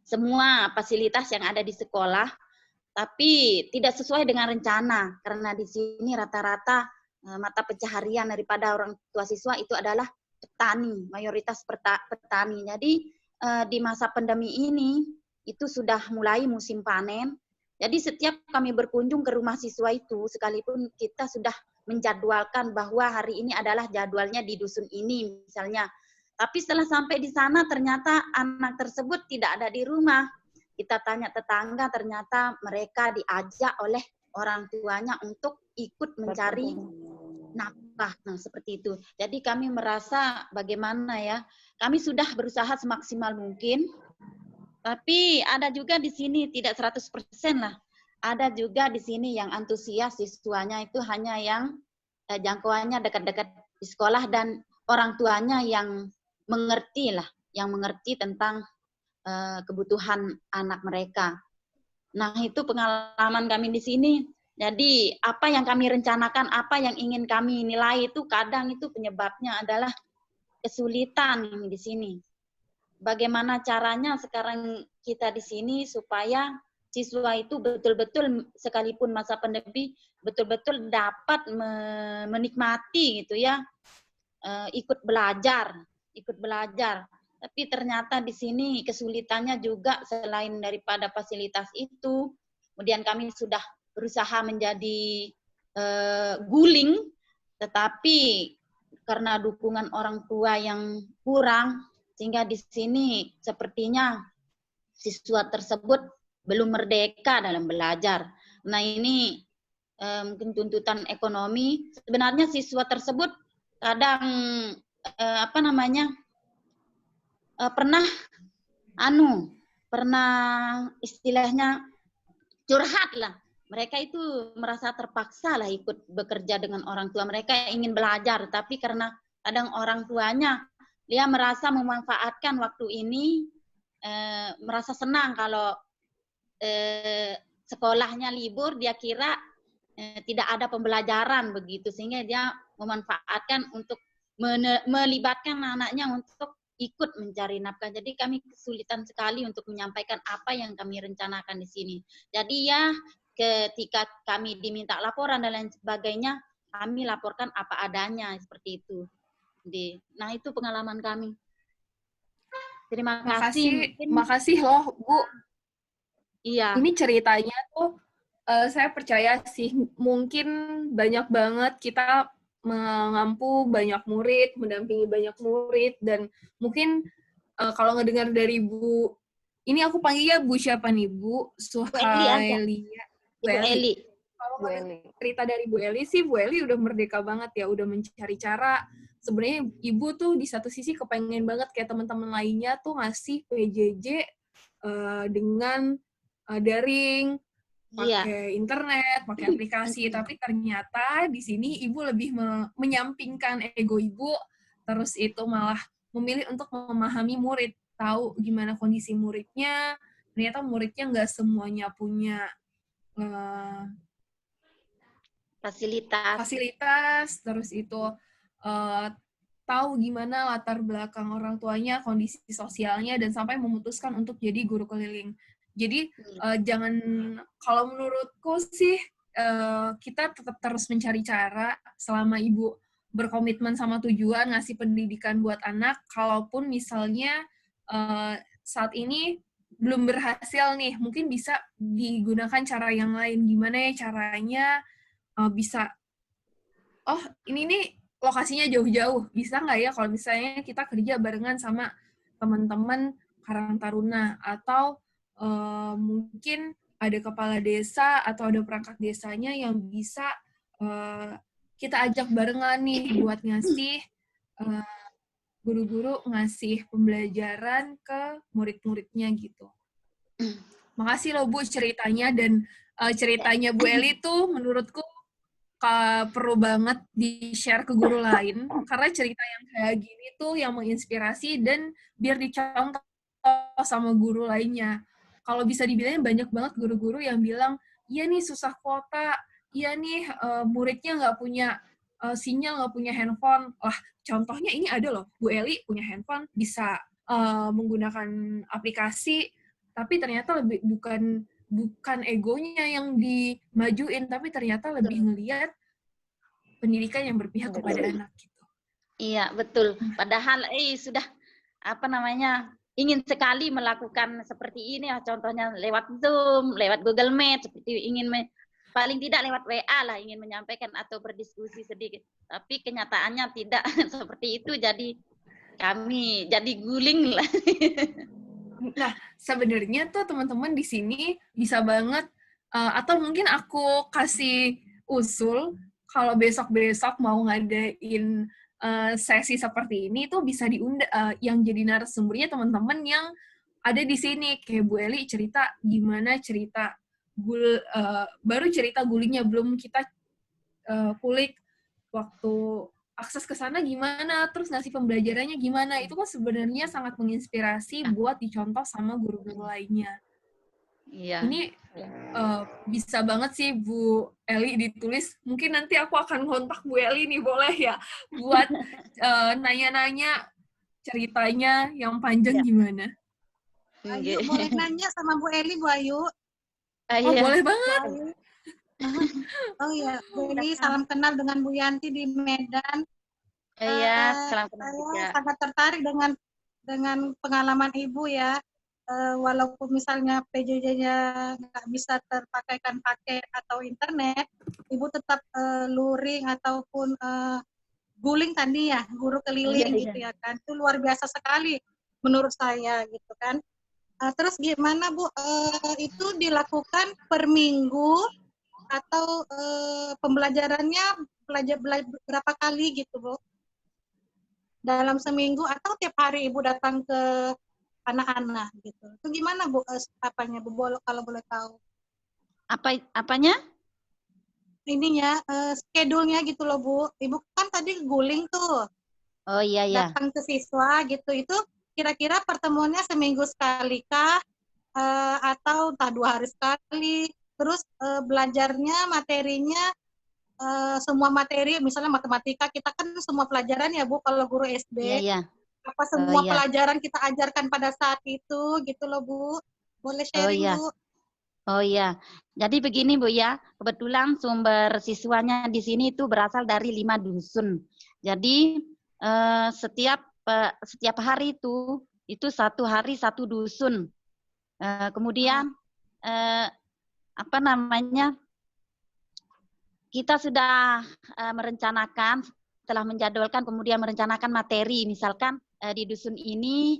semua fasilitas yang ada di sekolah, tapi tidak sesuai dengan rencana. Karena di sini rata-rata mata pencaharian daripada orang tua siswa itu adalah petani, mayoritas petani. Jadi di masa pandemi ini itu sudah mulai musim panen. Jadi setiap kami berkunjung ke rumah siswa itu, sekalipun kita sudah menjadwalkan bahwa hari ini adalah jadwalnya di dusun ini misalnya. Tapi setelah sampai di sana ternyata anak tersebut tidak ada di rumah. Kita tanya tetangga, ternyata mereka diajak oleh orang tuanya untuk ikut mencari nafkah. Nah, seperti itu. Jadi kami merasa bagaimana ya, kami sudah berusaha semaksimal mungkin, tapi ada juga di sini tidak 100% lah. Ada juga di sini yang antusias siswanya itu hanya yang jangkauannya dekat-dekat di sekolah dan orang tuanya yang mengerti lah, yang mengerti tentang kebutuhan anak mereka. Nah, itu pengalaman kami di sini. Jadi, apa yang kami rencanakan, apa yang ingin kami nilai itu kadang itu penyebabnya adalah kesulitan di sini. Bagaimana caranya sekarang kita di sini supaya siswa itu betul-betul sekalipun masa pandemi betul-betul dapat menikmati gitu ya, ikut belajar. Tapi ternyata di sini kesulitannya juga selain daripada fasilitas itu, kemudian kami sudah berusaha menjadi guling, tetapi karena dukungan orang tua yang kurang, sehingga di sini sepertinya siswa tersebut belum merdeka dalam belajar. Nah ini mungkin tuntutan ekonomi. Sebenarnya siswa tersebut kadang pernah istilahnya curhat lah. Mereka itu merasa terpaksa lah ikut bekerja dengan orang tua. Mereka ingin belajar, tapi karena kadang orang tuanya dia merasa memanfaatkan waktu ini, merasa senang kalau sekolahnya libur, dia kira tidak ada pembelajaran begitu, sehingga dia memanfaatkan untuk melibatkan anaknya untuk ikut mencari nafkah. Jadi kami kesulitan sekali untuk menyampaikan apa yang kami rencanakan di sini. Jadi ya ketika kami diminta laporan dan lain sebagainya, kami laporkan apa adanya seperti itu. Nah itu pengalaman kami. Terima kasih. Makasih loh Bu. Iya. Ini ceritanya tuh saya percaya sih mungkin banyak banget kita mengampu banyak murid, mendampingi banyak murid, dan mungkin kalau ngedengar dari Bu, ini aku panggilnya Bu siapa nih Bu? Suhailia. Bu Eli. Kalau cerita dari Bu Eli sih, Bu Eli udah merdeka banget ya, udah mencari cara. Sebenarnya Ibu tuh di satu sisi kepengen banget kayak teman-teman lainnya tuh ngasih PJJ dengan daring, pakai internet, pakai aplikasi, tapi ternyata di sini Ibu lebih menyampingkan ego Ibu, terus itu malah memilih untuk memahami murid, tahu gimana kondisi muridnya. Ternyata muridnya nggak semuanya punya fasilitas, terus itu tahu gimana latar belakang orang tuanya, kondisi sosialnya, dan sampai memutuskan untuk jadi guru keliling. Jadi jangan, kalau menurutku sih kita tetap terus mencari cara selama Ibu berkomitmen sama tujuan ngasih pendidikan buat anak. Kalaupun misalnya saat ini belum berhasil nih, mungkin bisa digunakan cara yang lain. Gimana ya caranya bisa, oh ini nih lokasinya jauh-jauh, bisa nggak ya kalau misalnya kita kerja barengan sama teman-teman Karang Taruna, atau mungkin ada kepala desa atau ada perangkat desanya yang bisa kita ajak barengan nih buat ngasih guru-guru ngasih pembelajaran ke murid-muridnya gitu. Makasih loh Bu ceritanya, dan ceritanya Bu Eli tuh menurutku perlu banget di-share ke guru lain, karena cerita yang kayak gini tuh yang menginspirasi dan biar dicontoh sama guru lainnya. Kalau bisa dibilang banyak banget guru-guru yang bilang, iya nih susah kuota, iya nih muridnya nggak punya sinyal, nggak punya handphone. Wah, contohnya ini ada loh, Bu Eli punya handphone, bisa menggunakan aplikasi, tapi ternyata lebih bukan egonya yang dimajuin, tapi ternyata lebih ngelihat pendidikan yang berpihak kepada anak gitu. Iya, betul. Padahal sudah apa namanya ingin sekali melakukan seperti ini ya, contohnya lewat Zoom, lewat Google Meet, seperti ingin paling tidak lewat WA lah ingin menyampaikan atau berdiskusi sedikit. Tapi kenyataannya tidak seperti itu, jadi kami jadi guling lah. Nah, sebenarnya tuh teman-teman di sini bisa banget, atau mungkin aku kasih usul, kalau besok-besok mau ngadain sesi seperti ini tuh bisa diundang, yang jadi narasumbernya teman-teman yang ada di sini. Kayak Bu Eli cerita gimana cerita baru cerita gulingnya, belum kita kulik waktu akses ke sana gimana, terus ngasih pembelajarannya gimana, itu kan sebenarnya sangat menginspirasi buat dicontoh sama guru-guru lainnya. Iya. Ini bisa banget sih Bu Eli ditulis, mungkin nanti aku akan kontak Bu Eli nih, boleh ya, buat nanya-nanya ceritanya yang panjang gimana. Ayu, boleh nanya sama Bu Eli, Bu Ayu? Oh, Iya. boleh Bu banget. Ayu. Oh ya, Bu Eli, salam kenal dengan Bu Yanti di Medan. Iya, salam kenal Saya juga. sangat tertarik dengan pengalaman Ibu ya. Walaupun misalnya PJJ-nya nggak bisa terpakaikan paket atau internet, Ibu tetap luring ataupun guling tadi ya, guru keliling gitu ya kan. Itu luar biasa sekali menurut saya gitu kan. Terus gimana Bu, itu dilakukan per minggu atau pembelajarannya berapa kali gitu Bu? Dalam seminggu atau tiap hari Ibu datang ke anak-anak gitu. Itu gimana Bu, apanya Bu, kalau boleh tahu? Apanya? Ininya, schedule-nya gitu loh Bu. Ibu kan tadi guling tuh. Oh iya ya. Datang ke siswa gitu. Itu kira-kira pertemuannya seminggu sekali kah? Atau entah 2 hari sekali? Terus belajarnya, materinya, semua materi, misalnya matematika, kita kan semua pelajaran ya Bu, kalau guru SD. Iya ya. Apa semua pelajaran kita ajarkan pada saat itu gitu loh Bu. Boleh sharing Bu? Oh iya, jadi begini Bu ya, kebetulan sumber siswanya di sini itu berasal dari 5 dusun. Jadi setiap hari itu 1 hari 1 dusun. Kemudian apa namanya, kita sudah merencanakan, setelah menjadwalkan, kemudian merencanakan materi. Misalkan di dusun ini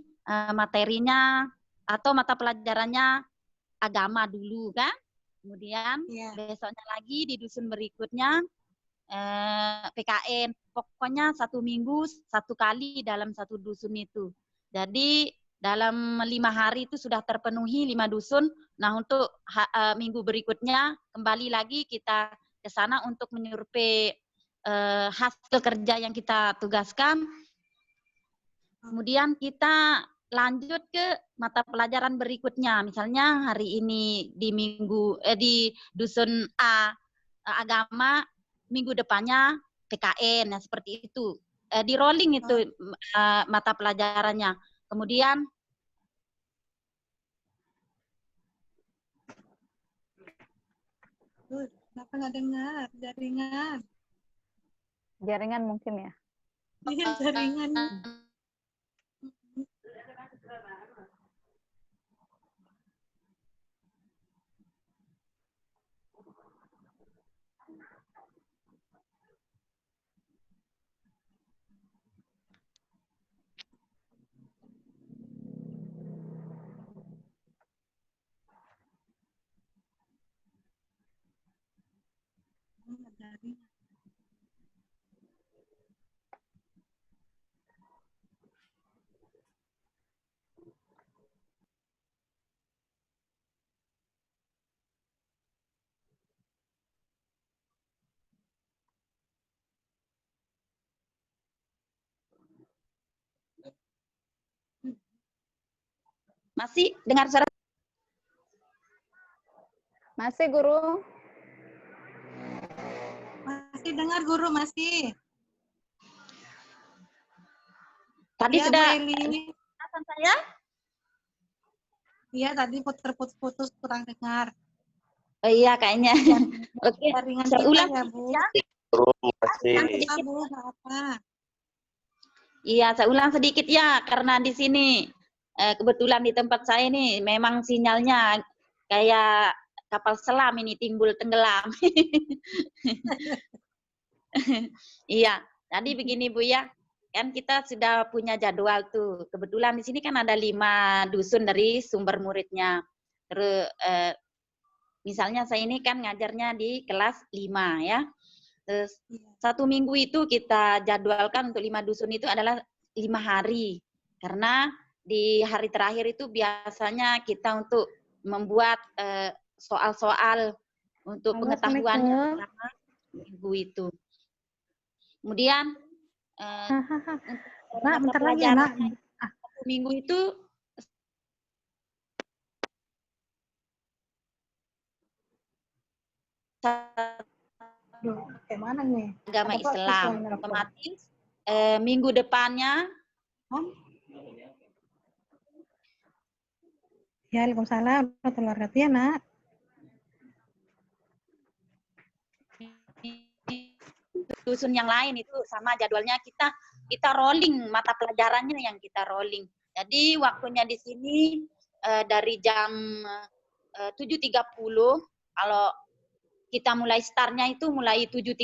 materinya atau mata pelajarannya agama dulu kan, kemudian besoknya lagi di dusun berikutnya PKN. Pokoknya 1 minggu 1 kali dalam 1 dusun itu. Jadi dalam 5 hari itu sudah terpenuhi 5 dusun. Nah untuk minggu berikutnya kembali lagi kita ke sana untuk menyurvei hasil kerja yang kita tugaskan. Kemudian kita lanjut ke mata pelajaran berikutnya. Misalnya hari ini di dusun A agama, minggu depannya PKN, seperti itu. Di rolling itu mata pelajarannya. Kemudian kenapa nggak dengar jaringan? Jaringan mungkin ya. Iya, jaringan. Masih dengar suara? Masih, Guru? Masih dengar Guru, masih. Tadi Iya, sudah Bu Eli. penjelasan saya? Iya, tadi putus-putus kurang dengar. Oh iya, kayaknya. Oke, Jaringan saya kita ulang ya, Bu. ya. Yang Sedikit. kita, Bu, nggak apa. Iya, saya ulang sedikit ya, karena di sini kebetulan di tempat saya ini memang sinyalnya kayak kapal selam ini timbul tenggelam. Iya, tadi begini Bu ya, kan kita sudah punya jadwal tuh. Kebetulan di sini kan ada 5 dusun dari sumber muridnya. Terus misalnya saya ini kan ngajarnya di kelas 5 ya. Terus 1 minggu itu kita jadwalkan untuk 5 dusun itu adalah 5 hari. Karena di hari terakhir itu biasanya kita untuk membuat soal-soal untuk pengetahuannya selama minggu itu. Kemudian Nak, bentar lagi ya, Nak. 1 minggu itu Kayak mana nih? agama Ada Pak, Islam. sesuai neraka. Otomatis minggu depannya Ya, Waalaikumsalam. Warahmatullahi wabarakatuh ya, Nak. dusun yang lain itu sama jadwalnya kita rolling mata pelajarannya yang kita rolling. Jadi waktunya di sini dari jam 7.30 kalau kita mulai startnya itu mulai 7.30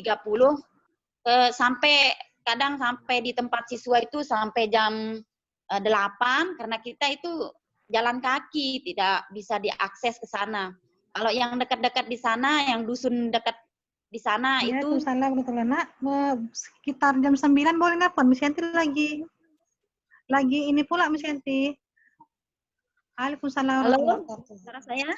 sampai kadang sampai di tempat siswa itu sampai jam 8 karena kita itu jalan kaki tidak bisa diakses ke sana. Kalau yang dekat-dekat di sana, yang dusun dekat di sana Ya, itu Waalaikumsalam warahmatullahi wabarakatuh, Nak. Sekitar jam 9 boleh nelfon. Miss Yanti lagi ini pula, Miss Yanti. Waalaikumsalam halo, warahmatullahi wabarakatuh. suara saya?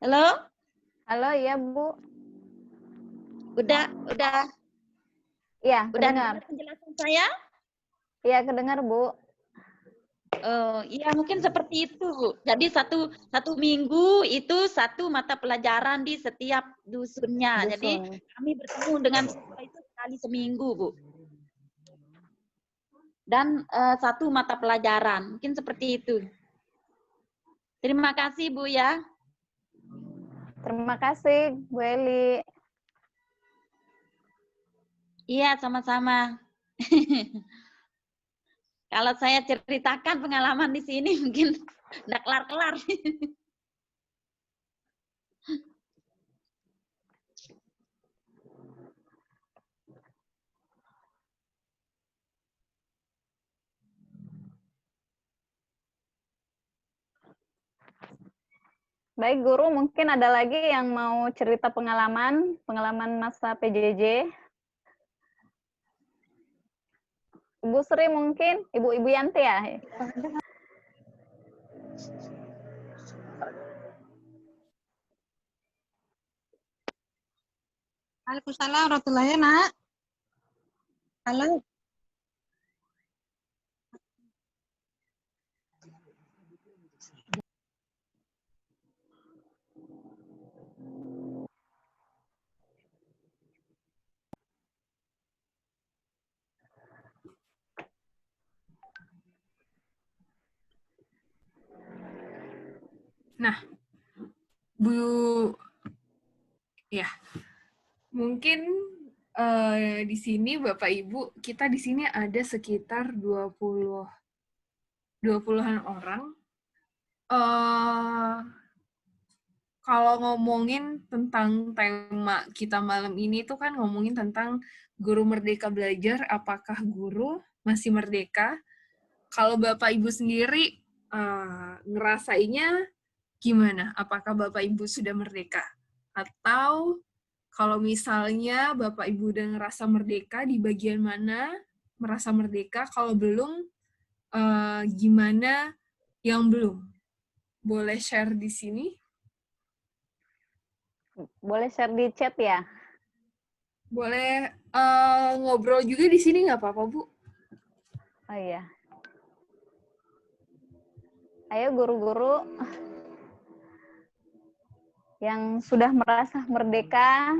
Halo? Halo, iya, Bu. Udah Iya, kedengar. dengar penjelasan saya? Iya, kedengar, Bu. Oh, iya mungkin seperti itu, Bu. Jadi satu minggu itu 1 mata pelajaran di setiap dusunnya. Dusun. Jadi kami bertemu dengan siswa itu sekali seminggu, Bu. Dan 1 mata pelajaran, mungkin seperti itu. Terima kasih, Bu ya. Terima kasih, Bu Eli. Iya, sama-sama. Kalau saya ceritakan pengalaman di sini mungkin nggak kelar-kelar. Baik, Guru, mungkin ada lagi yang mau cerita pengalaman masa PJJ. Ibu Sri mungkin, Ibu Yanti ya? Waalaikumsalam warahmatullahi wabarakatuh, Nak. Halo. Nah, Bu, ya, mungkin di sini Bapak Ibu, kita di sini ada sekitar 20-an orang. Kalau ngomongin tentang tema kita malam ini tuh kan ngomongin tentang guru merdeka belajar, apakah guru masih merdeka? Kalau Bapak Ibu sendiri ngerasainnya Gimana? Apakah Bapak Ibu sudah merdeka? Atau kalau misalnya Bapak Ibu udah ngerasa merdeka, di bagian mana merasa merdeka? Kalau belum, gimana yang belum? Boleh share di sini? Boleh share di chat ya? Boleh ngobrol juga di sini nggak apa-apa, Bu? Oh iya. Ayo guru-guru yang sudah merasa merdeka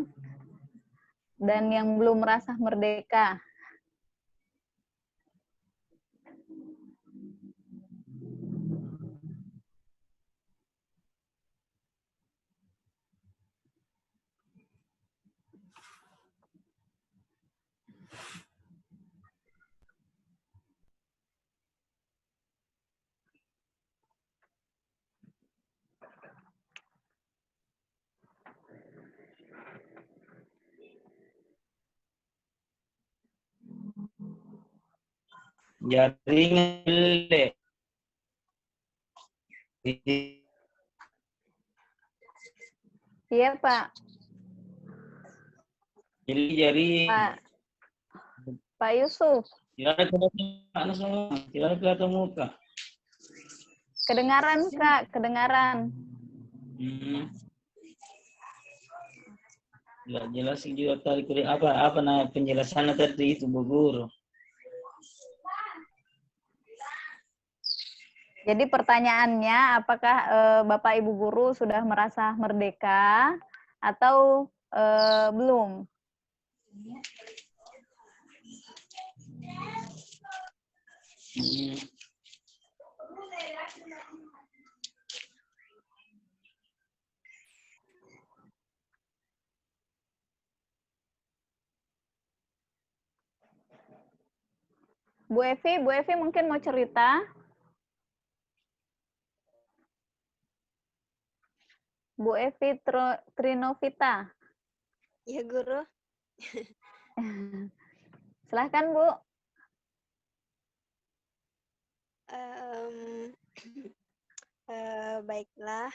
dan yang belum merasa merdeka. Jaringan jelek. Iya, Pak. Jadi jaring. Pak Yusuf. Tidak kelihatan semua. Tidak kelihatan muka. Kedengaran, Kak. Kedengaran. Tidak jelas juga tadi apa nah penjelasannya tadi itu Bu Guru. Jadi pertanyaannya, apakah Bapak Ibu guru sudah merasa merdeka atau belum? Bu Evi mungkin mau cerita? Bu Evi Trinovita. Iya, Guru. Silahkan, Bu. Baiklah.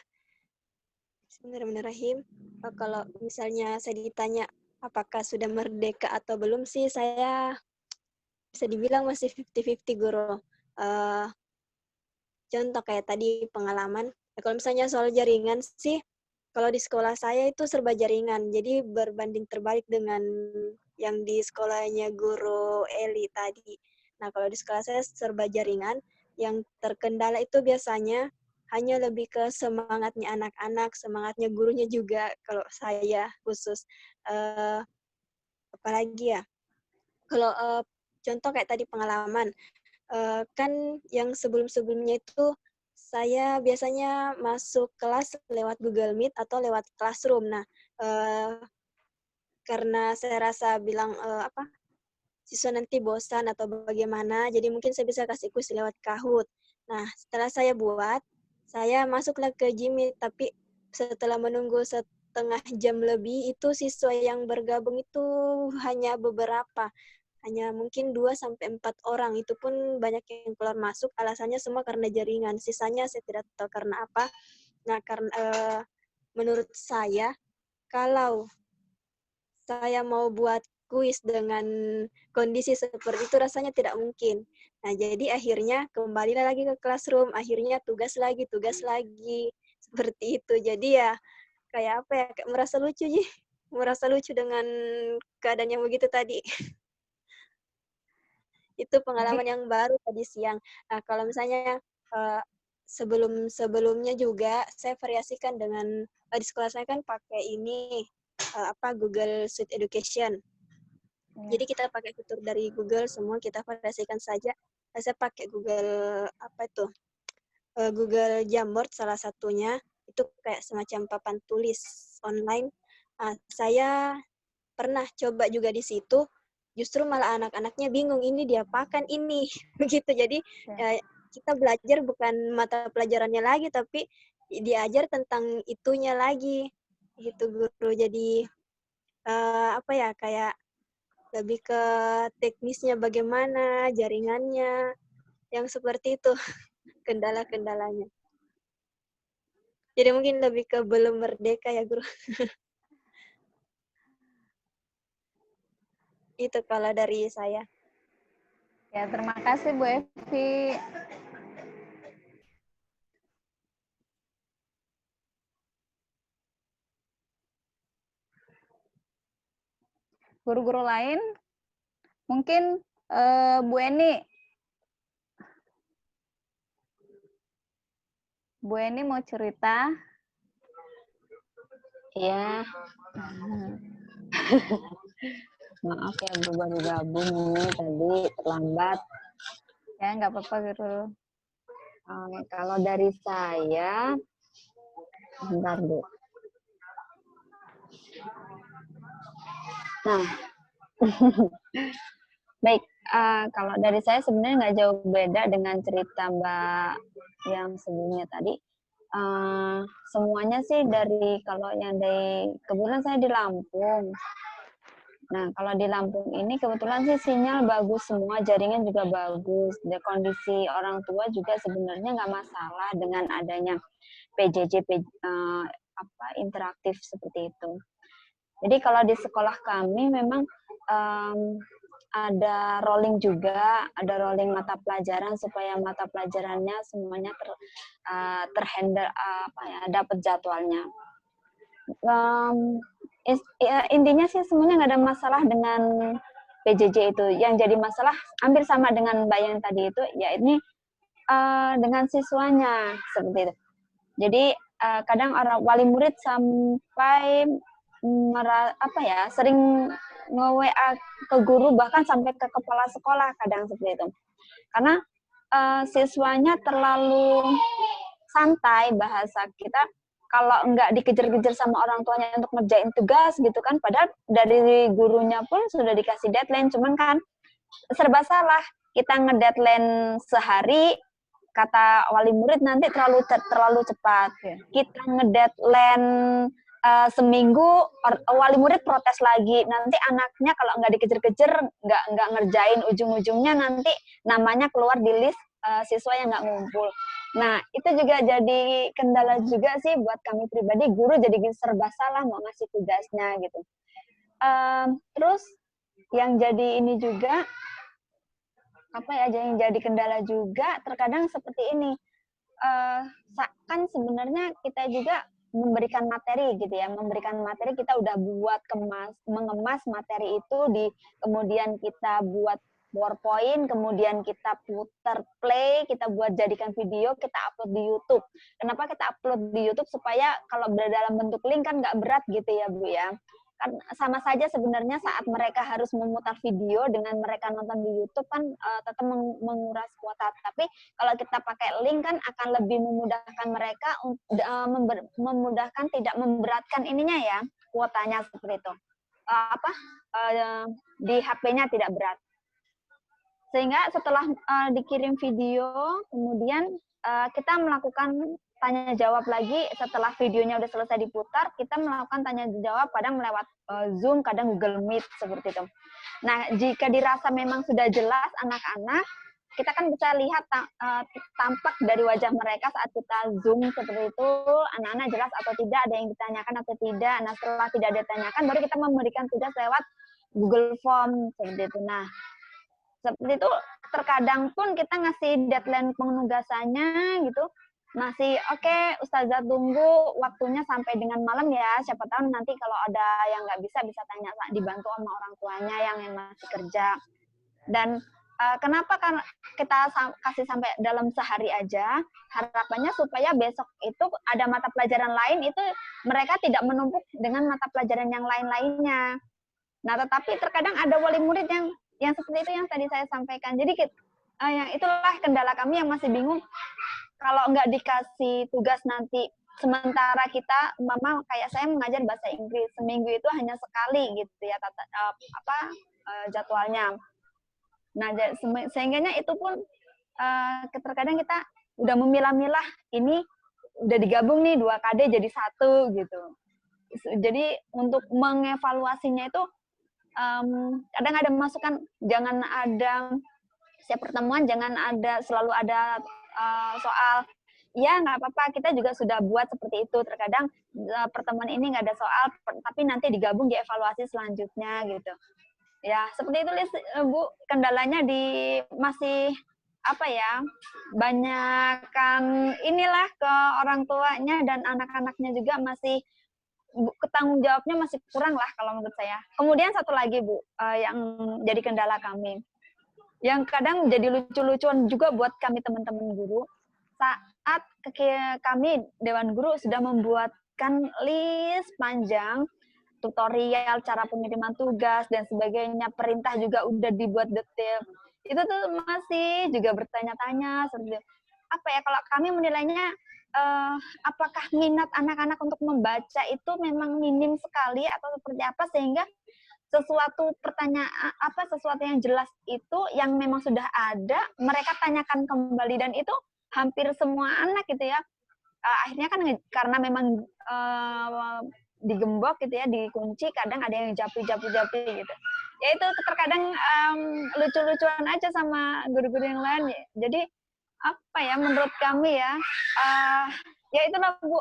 Bismillahirrahmanirrahim. Kalau misalnya saya ditanya apakah sudah merdeka atau belum sih, saya bisa dibilang masih 50-50, Guru. Contoh kayak tadi pengalaman. Kalau misalnya soal jaringan sih, kalau di sekolah saya itu serba jaringan. Jadi berbanding terbalik dengan yang di sekolahnya Guru Eli tadi. Nah, kalau di sekolah saya serba jaringan, yang terkendala itu biasanya hanya lebih ke semangatnya anak-anak, semangatnya gurunya juga kalau saya khusus. Apalagi ya, kalau contoh kayak tadi pengalaman, kan yang sebelum-sebelumnya itu saya biasanya masuk kelas lewat Google Meet atau lewat Classroom. Nah, karena saya rasa bilang siswa nanti bosan atau bagaimana, jadi mungkin saya bisa kasih kuis lewat Kahoot. Nah, setelah saya buat, saya masuklah ke Gmeet, tapi setelah menunggu setengah jam lebih, itu siswa yang bergabung itu hanya beberapa. Hanya mungkin 2-4 orang, itu pun banyak yang keluar masuk, alasannya semua karena jaringan. Sisanya saya tidak tahu karena apa. Nah, karena menurut saya, kalau saya mau buat kuis dengan kondisi seperti itu rasanya tidak mungkin. Nah, jadi akhirnya kembali lagi ke Classroom, akhirnya tugas lagi. Seperti itu. Jadi ya, kayak apa ya, kayak merasa lucu sih. Merasa lucu dengan keadaan yang begitu tadi. Itu pengalaman yang baru tadi siang. Nah, kalau misalnya sebelumnya juga saya variasikan dengan di sekolah saya kan pakai ini Google Suite Education. Jadi kita pakai fitur dari Google semua, kita variasikan saja. Saya pakai Google Google Jamboard salah satunya, itu kayak semacam papan tulis online. Saya pernah coba juga di situ, justru malah anak-anaknya bingung, ini diapakan ini, begitu. Jadi kita belajar bukan mata pelajarannya lagi, tapi diajar tentang itunya lagi, gitu Guru. Jadi kayak lebih ke teknisnya bagaimana, jaringannya, yang seperti itu kendala-kendalanya. Jadi mungkin lebih ke belum merdeka ya, Guru. Itu kalau dari saya. Ya, terima kasih Bu Evi. Guru-guru lain, mungkin Bu Eni. Bu Eni mau cerita? Iya. Maaf ya, Bu, baru gabung ini tadi terlambat. Ya, nggak apa-apa, Guru. Kalau dari saya, bentar, Bu. Nah, baik. Kalau dari saya sebenarnya nggak jauh beda dengan cerita Mbak yang sebelumnya tadi. Semuanya sih kalau yang dari kebetulan saya di Lampung. Nah, kalau di Lampung ini kebetulan sih sinyal bagus semua, jaringan juga bagus. Dan kondisi orang tua juga sebenarnya nggak masalah dengan adanya PJJ interaktif seperti itu. Jadi kalau di sekolah kami memang ada rolling juga, ada rolling mata pelajaran supaya mata pelajarannya semuanya terhandle dapat jadwalnya. Intinya sih semuanya nggak ada masalah dengan PJJ itu. Yang jadi masalah hampir sama dengan Mbak yang tadi itu, ya ini dengan siswanya seperti itu. Jadi kadang orang wali murid sampai sering nge-WA ke guru, bahkan sampai ke kepala sekolah kadang seperti itu. Karena siswanya terlalu santai, bahasa kita kalau nggak dikejar-kejar sama orang tuanya untuk ngerjain tugas gitu kan, padahal dari gurunya pun sudah dikasih deadline, cuman kan serba salah. Kita ngedeadline sehari, kata wali murid nanti terlalu cepat. Kita ngedeadline seminggu, wali murid protes lagi. Nanti anaknya kalau nggak dikejar-kejar, nggak ngerjain, ujung-ujungnya nanti namanya keluar di list siswa yang nggak ngumpul. Nah, itu juga jadi kendala juga sih buat kami pribadi, guru jadi serba salah mau ngasih tugasnya gitu. Terus yang jadi ini juga, yang jadi kendala juga terkadang seperti ini, kan sebenarnya kita juga memberikan materi gitu ya, kita udah buat mengemas materi itu, kemudian kita buat PowerPoint, kemudian kita putar play, kita buat jadikan video, kita upload di YouTube. Kenapa kita upload di YouTube? Supaya kalau dalam bentuk link kan nggak berat gitu ya Bu ya. Kan sama saja sebenarnya saat mereka harus memutar video dengan mereka nonton di YouTube kan tetap menguras kuota. Tapi kalau kita pakai link kan akan lebih memudahkan mereka, memudahkan, tidak memberatkan ininya ya, kuotanya seperti itu. Di HP-nya tidak berat. Sehingga setelah dikirim video, kemudian kita melakukan tanya jawab lagi. Setelah videonya udah selesai diputar, kita melakukan tanya jawab, kadang lewat Zoom, kadang Google Meet seperti itu. Nah, jika dirasa memang sudah jelas anak-anak, kita kan bisa lihat tampak dari wajah mereka saat kita Zoom seperti itu, anak-anak jelas atau tidak, ada yang ditanyakan atau tidak. Nah, setelah tidak ditanyakan, baru kita memberikan tugas lewat Google Form seperti itu. Nah, seperti itu terkadang pun kita ngasih deadline penugasannya gitu, masih oke, Ustazah tunggu waktunya sampai dengan malam ya, siapa tahu nanti kalau ada yang nggak bisa tanya, dibantu sama orang tuanya yang masih kerja. Dan kenapa kan kita kasih sampai dalam sehari aja, harapannya supaya besok itu ada mata pelajaran lain, itu mereka tidak menumpuk dengan mata pelajaran yang lain-lainnya. Nah, tetapi terkadang ada wali murid yang seperti itu yang tadi saya sampaikan. Jadi yang itulah kendala kami yang masih bingung. Kalau nggak dikasih tugas nanti, sementara kita, mama kayak saya mengajar bahasa Inggris, seminggu itu hanya sekali gitu ya jadwalnya. Nah, sehingganya itu pun terkadang kita udah memilah-milah, ini udah digabung nih 2 KD jadi 1 gitu. Jadi untuk mengevaluasinya itu kadang ada masukan, jangan ada setiap pertemuan, jangan ada selalu ada soal ya nggak apa-apa, kita juga sudah buat seperti itu. Terkadang pertemuan ini nggak ada soal, tapi nanti digabung di evaluasi selanjutnya gitu. Ya seperti itu Bu, kendalanya masih apa ya, banyakkan inilah ke orang tuanya dan anak-anaknya juga masih ketanggung jawabnya masih kurang lah kalau menurut saya. Kemudian satu lagi Bu, yang jadi kendala kami, yang kadang jadi lucu-lucuan juga buat kami teman-teman guru, saat kami Dewan Guru sudah membuatkan list panjang tutorial cara pengiriman tugas dan sebagainya, perintah juga udah dibuat detail, itu tuh masih juga bertanya-tanya seperti apa ya, kalau kami menilainya apakah minat anak-anak untuk membaca itu memang minim sekali atau seperti apa, sehingga sesuatu yang jelas itu yang memang sudah ada mereka tanyakan kembali, dan itu hampir semua anak gitu ya, akhirnya kan karena memang digembok gitu ya, dikunci, kadang ada yang japi gitu. Ya itu terkadang lucu-lucuan aja sama guru-guru yang lain. Jadi apa ya, menurut kami ya, ya itulah Bu,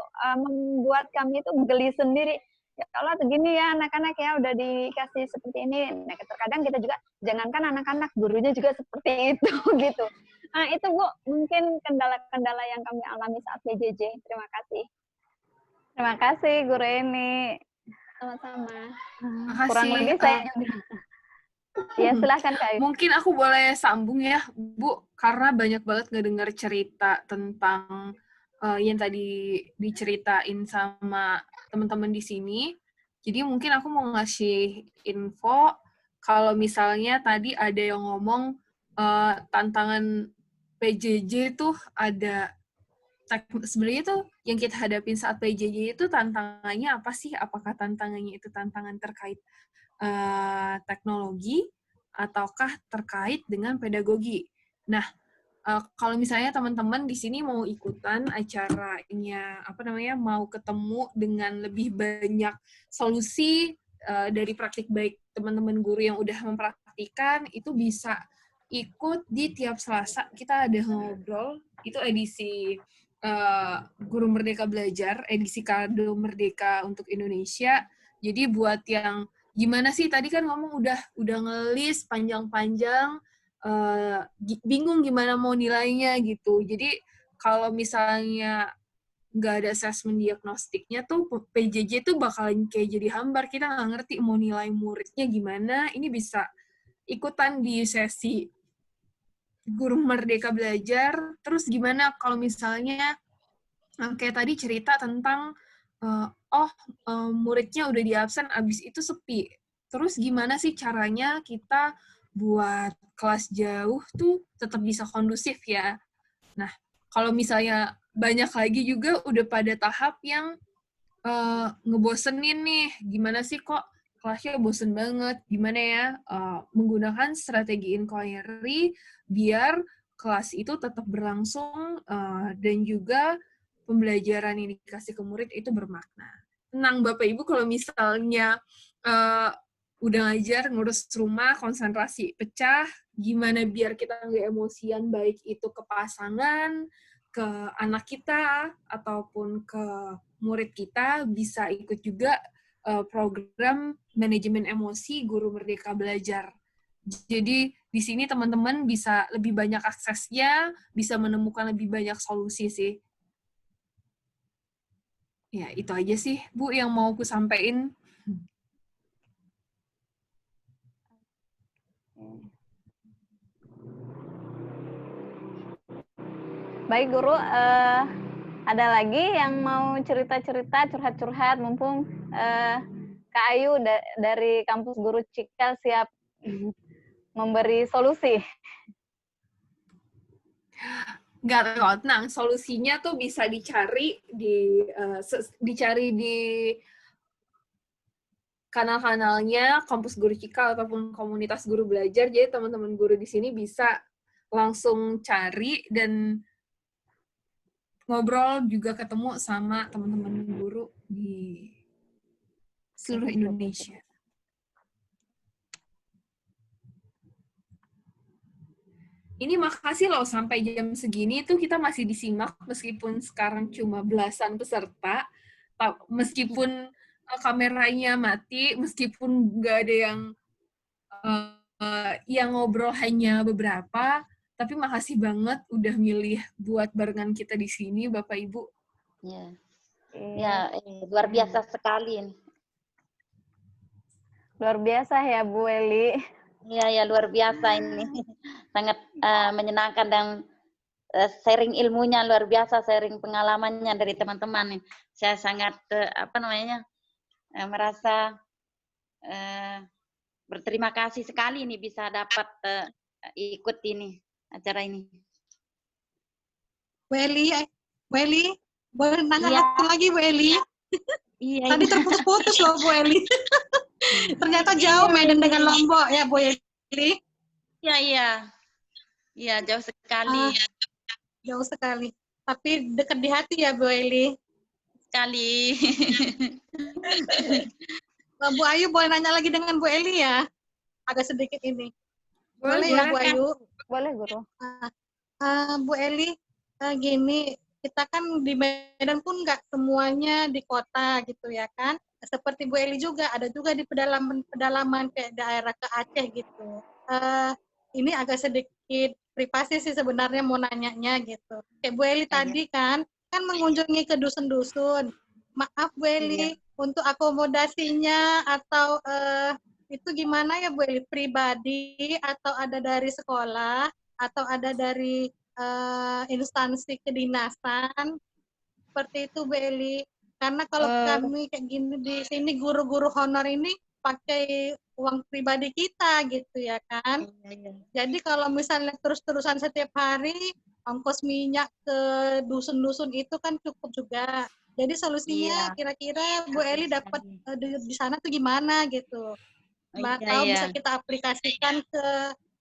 membuat kami itu geli sendiri. Ya Allah segini ya anak-anak ya udah dikasih seperti ini. Nah, terkadang kita juga, jangankan anak-anak, gurunya juga seperti itu gitu. Nah itu Bu, mungkin kendala-kendala yang kami alami saat PJJ. Terima kasih. Terima kasih Guru Eni. Sama-sama. Kurang lebih saya juga. Ya silahkan Kak. Mungkin aku boleh sambung ya Bu, karena banyak banget ngedengar cerita tentang yang tadi diceritain sama teman-teman di sini. Jadi mungkin aku mau ngasih info kalau misalnya tadi ada yang ngomong tantangan PJJ tuh ada, sebenarnya tuh yang kita hadapin saat PJJ itu tantangannya apa sih? Apakah tantangannya itu tantangan terkait teknologi ataukah terkait dengan pedagogi? Nah, kalau misalnya teman-teman di sini mau ikutan acaranya, mau ketemu dengan lebih banyak solusi dari praktik baik teman-teman guru yang udah mempraktikkan, itu bisa ikut di tiap Selasa kita ada ngobrol, itu edisi Guru Merdeka Belajar, edisi Kado Merdeka untuk Indonesia. Jadi buat yang gimana sih, tadi kan ngomong udah ngelis panjang-panjang, bingung gimana mau nilainya gitu. Jadi kalau misalnya nggak ada assessment diagnostiknya tuh PJJ tuh bakalan kayak jadi hambar, kita nggak ngerti mau nilai muridnya gimana. Ini bisa ikutan di sesi Guru Merdeka Belajar. Terus gimana kalau misalnya kayak tadi cerita tentang muridnya udah di absen, abis itu sepi. Terus gimana sih caranya kita buat kelas jauh tuh tetap bisa kondusif ya? Nah, kalau misalnya banyak lagi juga udah pada tahap yang ngebosenin nih, gimana sih kok kelasnya bosen banget, gimana ya menggunakan strategi inquiry biar kelas itu tetap berlangsung dan juga pembelajaran yang dikasih ke murid itu bermakna. Tenang Bapak Ibu, kalau misalnya udah ngajar, ngurus rumah, konsentrasi pecah, gimana biar kita nggak emosian, baik itu ke pasangan, ke anak kita, ataupun ke murid kita, bisa ikut juga program manajemen emosi Guru Merdeka Belajar. Jadi di sini teman-teman bisa lebih banyak aksesnya, bisa menemukan lebih banyak solusi sih. Ya, itu aja sih, Bu, yang mau aku sampaikan. Baik Guru, ada lagi yang mau cerita-cerita, curhat-curhat, mumpung Kak Ayu dari kampus Guru Cikal siap memberi solusi. Nggak kok, tenang, solusinya tuh bisa dicari di kanal-kanalnya kampus Guru Cikal ataupun komunitas guru belajar. Jadi teman-teman guru di sini bisa langsung cari dan ngobrol, juga ketemu sama teman-teman guru di seluruh Ini makasih loh sampai jam segini tuh kita masih disimak meskipun sekarang cuma belasan peserta, meskipun kameranya mati, meskipun nggak ada yang ngobrol hanya beberapa, tapi makasih banget udah milih buat barengan kita di sini, Bapak Ibu. Ya, ya luar biasa sekali ini. Luar biasa ya Bu Eli. Iya, ya luar biasa ini. Sangat menyenangkan dan sharing ilmunya luar biasa, sharing pengalamannya dari teman-teman. Saya sangat merasa berterima kasih sekali nih bisa dapat ikut ini acara ini. Bu Eli, boleh nanya Iya. satu lagi Bu Eli? Iya. Tadi terputus-putus loh Bu Eli. Ternyata jauh Medan dengan Lombok ya Bu Eli. Iya. Iya, jauh sekali. Jauh sekali. Tapi dekat di hati ya Bu Eli. Sekali. Bu Ayu boleh nanya lagi dengan Bu Eli ya? Agak sedikit ini. Boleh ya Bu Ayu? Boleh Guru. Bu Eli, gini, kita kan di Medan pun nggak semuanya di kota gitu ya kan? Seperti Bu Eli juga, ada juga di pedalaman kayak daerah ke Aceh gitu. Ini agak sedikit privasi sih sebenarnya mau nanyanya gitu. Kayak Bu Eli tadi kan mengunjungi ke dusun-dusun. Maaf Bu Eli, untuk akomodasinya atau itu gimana ya Bu Eli? Pribadi atau ada dari sekolah atau ada dari instansi kedinasan? Seperti itu Bu Eli. Karena kalau kami kayak gini di sini guru-guru honor ini pakai uang pribadi kita gitu ya kan. Jadi kalau misalnya terus-terusan setiap hari ongkos minyak ke dusun-dusun itu kan cukup juga. Jadi solusinya kira-kira Bu Eli dapat di sana tuh gimana gitu. Atau bisa kita aplikasikan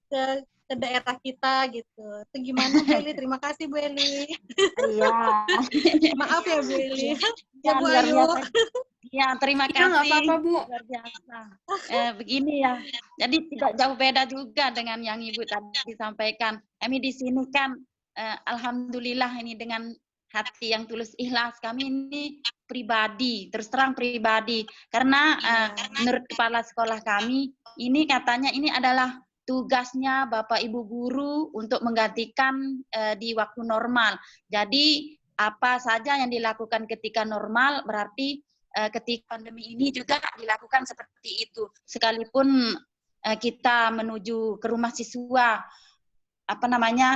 ke daerah kita gitu. Itu gimana Bu Eli? Terima kasih Bu Eli. Iya. Maaf ya Bu Eli. Ya, Bu luar Ayu. biasa. Ya, terima kasih. Nggak apa-apa Bu. Luar biasa. Begini ya, jadi tidak jauh beda juga dengan yang Ibu tadi sampaikan. Kami di sini kan, alhamdulillah ini dengan hati yang tulus ikhlas. Kami ini pribadi, terus terang pribadi. Karena menurut kepala sekolah kami, ini katanya ini adalah tugasnya Bapak Ibu guru untuk menggantikan di waktu normal. Jadi apa saja yang dilakukan ketika normal berarti ketika pandemi ini juga dilakukan seperti itu. Sekalipun kita menuju ke rumah siswa,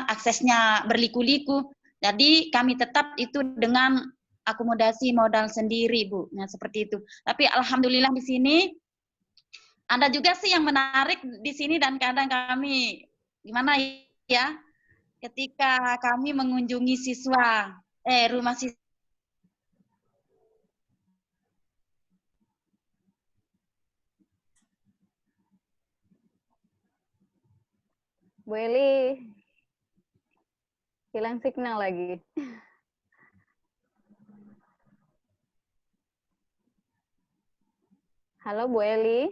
aksesnya berliku-liku. Jadi kami tetap itu dengan akomodasi modal sendiri, Bu. Nah, seperti itu. Tapi alhamdulillah di sini ada juga sih yang menarik di sini dan kadang kami gimana ya? Ketika kami mengunjungi rumah siswa Bu Eli, hilang signal lagi. Halo Bu Eli.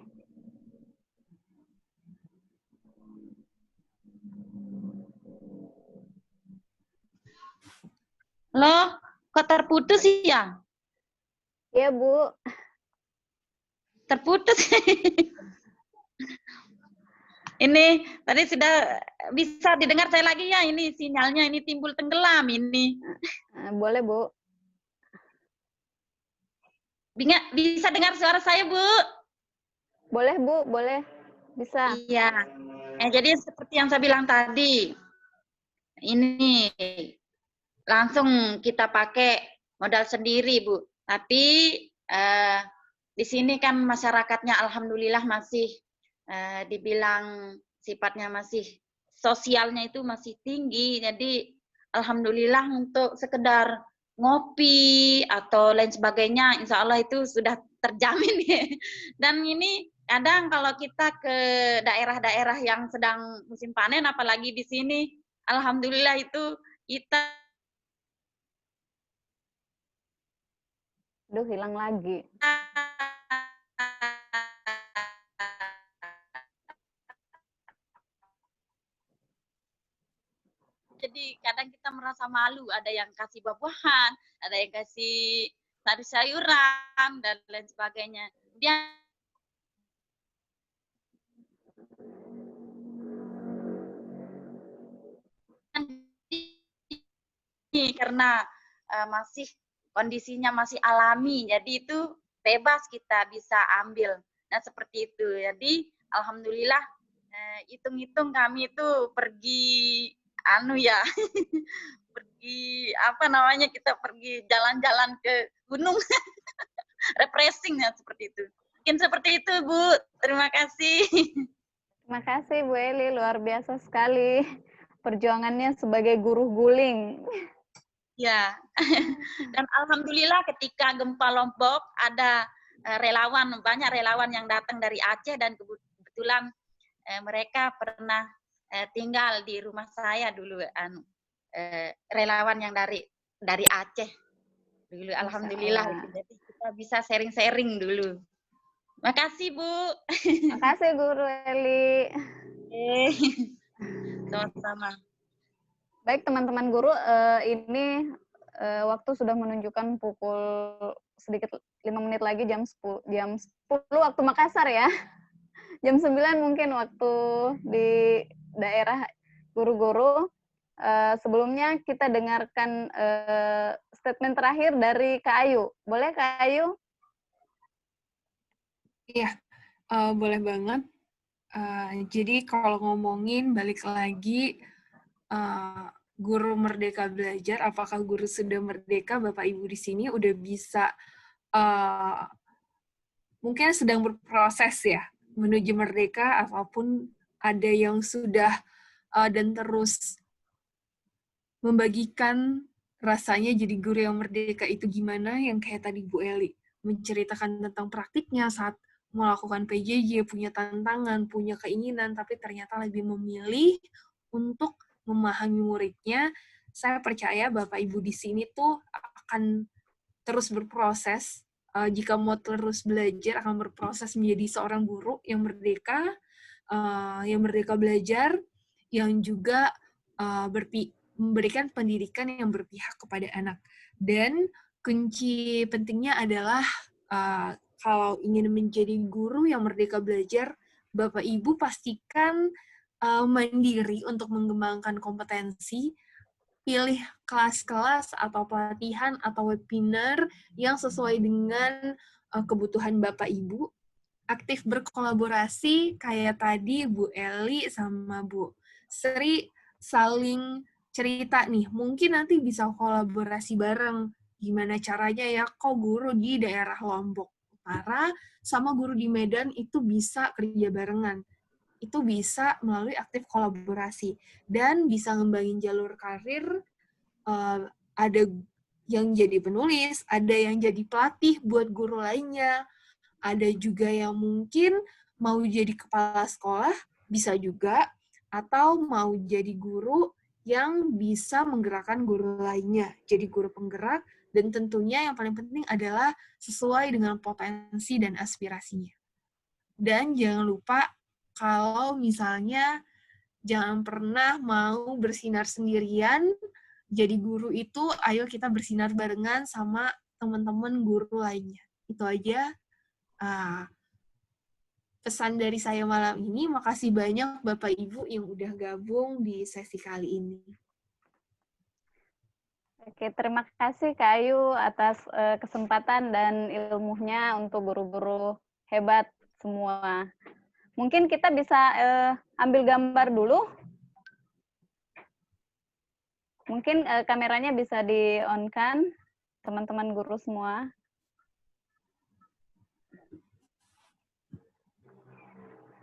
Loh, kok terputus ya? Iya Bu. Terputus. Ini tadi sudah bisa didengar saya lagi ya, ini sinyalnya ini timbul tenggelam ini. Boleh Bu. Bisa dengar suara saya Bu? Boleh Bu, boleh. Bisa. Iya. Jadi seperti yang saya bilang tadi, ini langsung kita pakai modal sendiri Bu. Tapi di sini kan masyarakatnya alhamdulillah masih dibilang sifatnya masih sosialnya itu masih tinggi. Jadi alhamdulillah untuk sekedar ngopi atau lain sebagainya insya Allah itu sudah terjamin ya. Dan ini kadang kalau kita ke daerah-daerah yang sedang musim panen apalagi di sini alhamdulillah itu kita hilang lagi. rasa malu. Ada yang kasih buah-buahan, ada yang kasih sayur-sayuran dan lain sebagainya. Dia karena masih kondisinya masih alami, jadi itu bebas kita bisa ambil. Nah seperti itu. Jadi alhamdulillah hitung-hitung kami itu pergi pergi apa namanya, kita pergi jalan-jalan ke gunung refreshing ya, seperti itu. Mungkin seperti itu Bu. Terima kasih. Terima kasih Bu Eli, luar biasa sekali perjuangannya sebagai guru guling. Ya, dan alhamdulillah ketika gempa Lombok ada banyak relawan yang datang dari Aceh, dan kebetulan mereka pernah tinggal di rumah saya dulu, relawan yang dari Aceh dulu. Alhamdulillah, jadi kita bisa sharing-sharing dulu. Makasih Bu. Makasih Guru Eli. Sama-sama. Baik teman-teman guru, ini waktu sudah menunjukkan pukul sedikit 5 menit lagi jam 10 waktu Makassar ya. Jam 9 mungkin waktu di daerah guru-guru. Sebelumnya kita dengarkan statement terakhir dari Kak Ayu. Boleh Kak Ayu? Iya, boleh banget. Jadi kalau ngomongin balik lagi, guru merdeka belajar, apakah guru sudah merdeka? Bapak Ibu di sini udah bisa, mungkin sedang berproses ya menuju merdeka, ataupun ada yang sudah dan terus membagikan rasanya jadi guru yang merdeka itu gimana, yang kayak tadi Bu Eli menceritakan tentang praktiknya saat melakukan PJJ, punya tantangan, punya keinginan, tapi ternyata lebih memilih untuk memahami muridnya. Saya percaya Bapak Ibu di sini tuh akan terus berproses, jika mau terus belajar, akan berproses menjadi seorang guru yang merdeka belajar, yang juga memberikan pendidikan yang berpihak kepada anak. Dan kunci pentingnya adalah kalau ingin menjadi guru yang merdeka belajar, Bapak Ibu pastikan mandiri untuk mengembangkan kompetensi, pilih kelas-kelas atau pelatihan atau webinar yang sesuai dengan kebutuhan Bapak Ibu, aktif berkolaborasi kayak tadi Bu Eli sama Bu Sri saling cerita nih, mungkin nanti bisa kolaborasi bareng. Gimana caranya ya, kok guru di daerah Lombok Utara sama guru di Medan itu bisa kerja barengan. Itu bisa melalui aktif kolaborasi. Dan bisa ngembangin jalur karir, ada yang jadi penulis, ada yang jadi pelatih buat guru lainnya, ada juga yang mungkin mau jadi kepala sekolah, bisa juga, atau mau jadi guru yang bisa menggerakkan guru lainnya, jadi guru penggerak, dan tentunya yang paling penting adalah sesuai dengan potensi dan aspirasinya. Dan jangan lupa, kalau misalnya jangan pernah mau bersinar sendirian, jadi guru itu ayo kita bersinar barengan sama teman-teman guru lainnya. Itu aja pesan dari saya malam ini. Makasih banyak Bapak Ibu yang udah gabung di sesi kali ini. Oke, terima kasih Kak Ayu atas kesempatan dan ilmunya untuk guru-guru hebat semua. Mungkin kita bisa ambil gambar dulu. Mungkin kameranya bisa di-on-kan, teman-teman guru semua.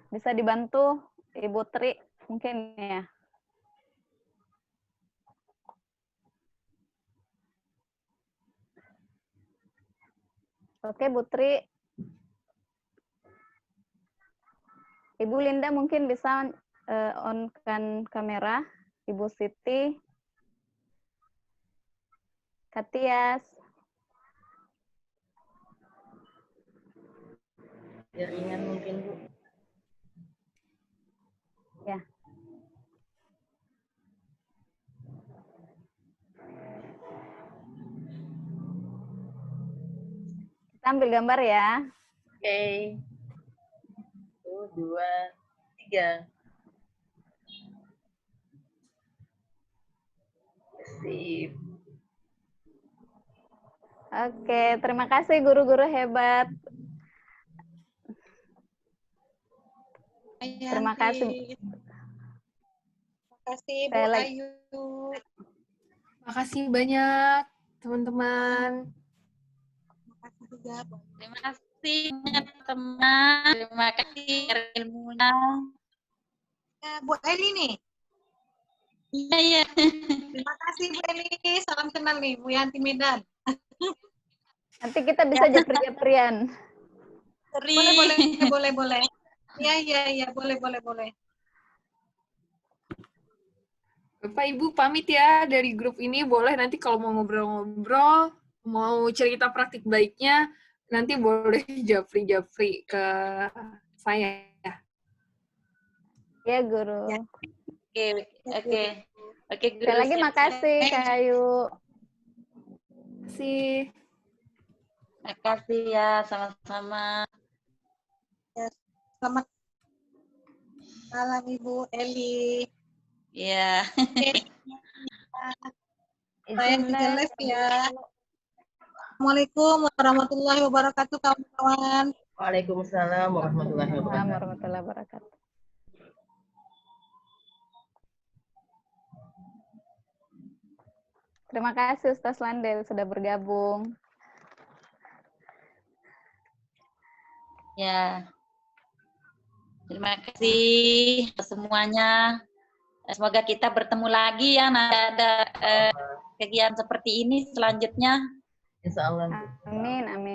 Bisa dibantu Ibu Tri mungkin ya. Oke, Bu Tri. Ibu Linda mungkin bisa on-kan kamera. Ibu Siti. Katias. Jaringan mungkin Bu. Ya. Kita ambil gambar ya. Oke. 1, 2, 3. Sip. Oke, terima kasih guru-guru hebat. Terima kasih. Terima kasih Bu Saya lagi- Ayu. Makasih banyak, teman-teman. Terima kasih juga Bu. Terima kasih teman. Terima kasih ilmunya. Ya, Bu Eli nih. Iya, iya. Terima kasih Bu Eli. Salam kenal nih Bu Yanti Medan. Nanti kita bisa japri-japrian. Boleh. Iya, boleh. Bapak Ibu pamit ya dari grup ini. Boleh nanti kalau mau ngobrol-ngobrol, mau cerita praktik baiknya, nanti boleh japri-japri ke saya. Ya, guru. Oke. Oke, guru. Sekali lagi makasih, Kak Ayu. Terima kasih. Makasih ya, sama-sama. Ya, selamat malam Ibu Eli. Iya. Saya juga live ya. Assalamualaikum warahmatullahi wabarakatuh kawan-kawan. Waalaikumsalam warahmatullahi Assalamualaikum wabarakatuh. warahmatullahi wabarakatuh. Terima kasih Ustaz Landel sudah bergabung. Ya. Terima kasih semuanya. Semoga kita bertemu lagi ya. Nanti ada kegiatan seperti ini selanjutnya. Insya Allah. Amin, amin.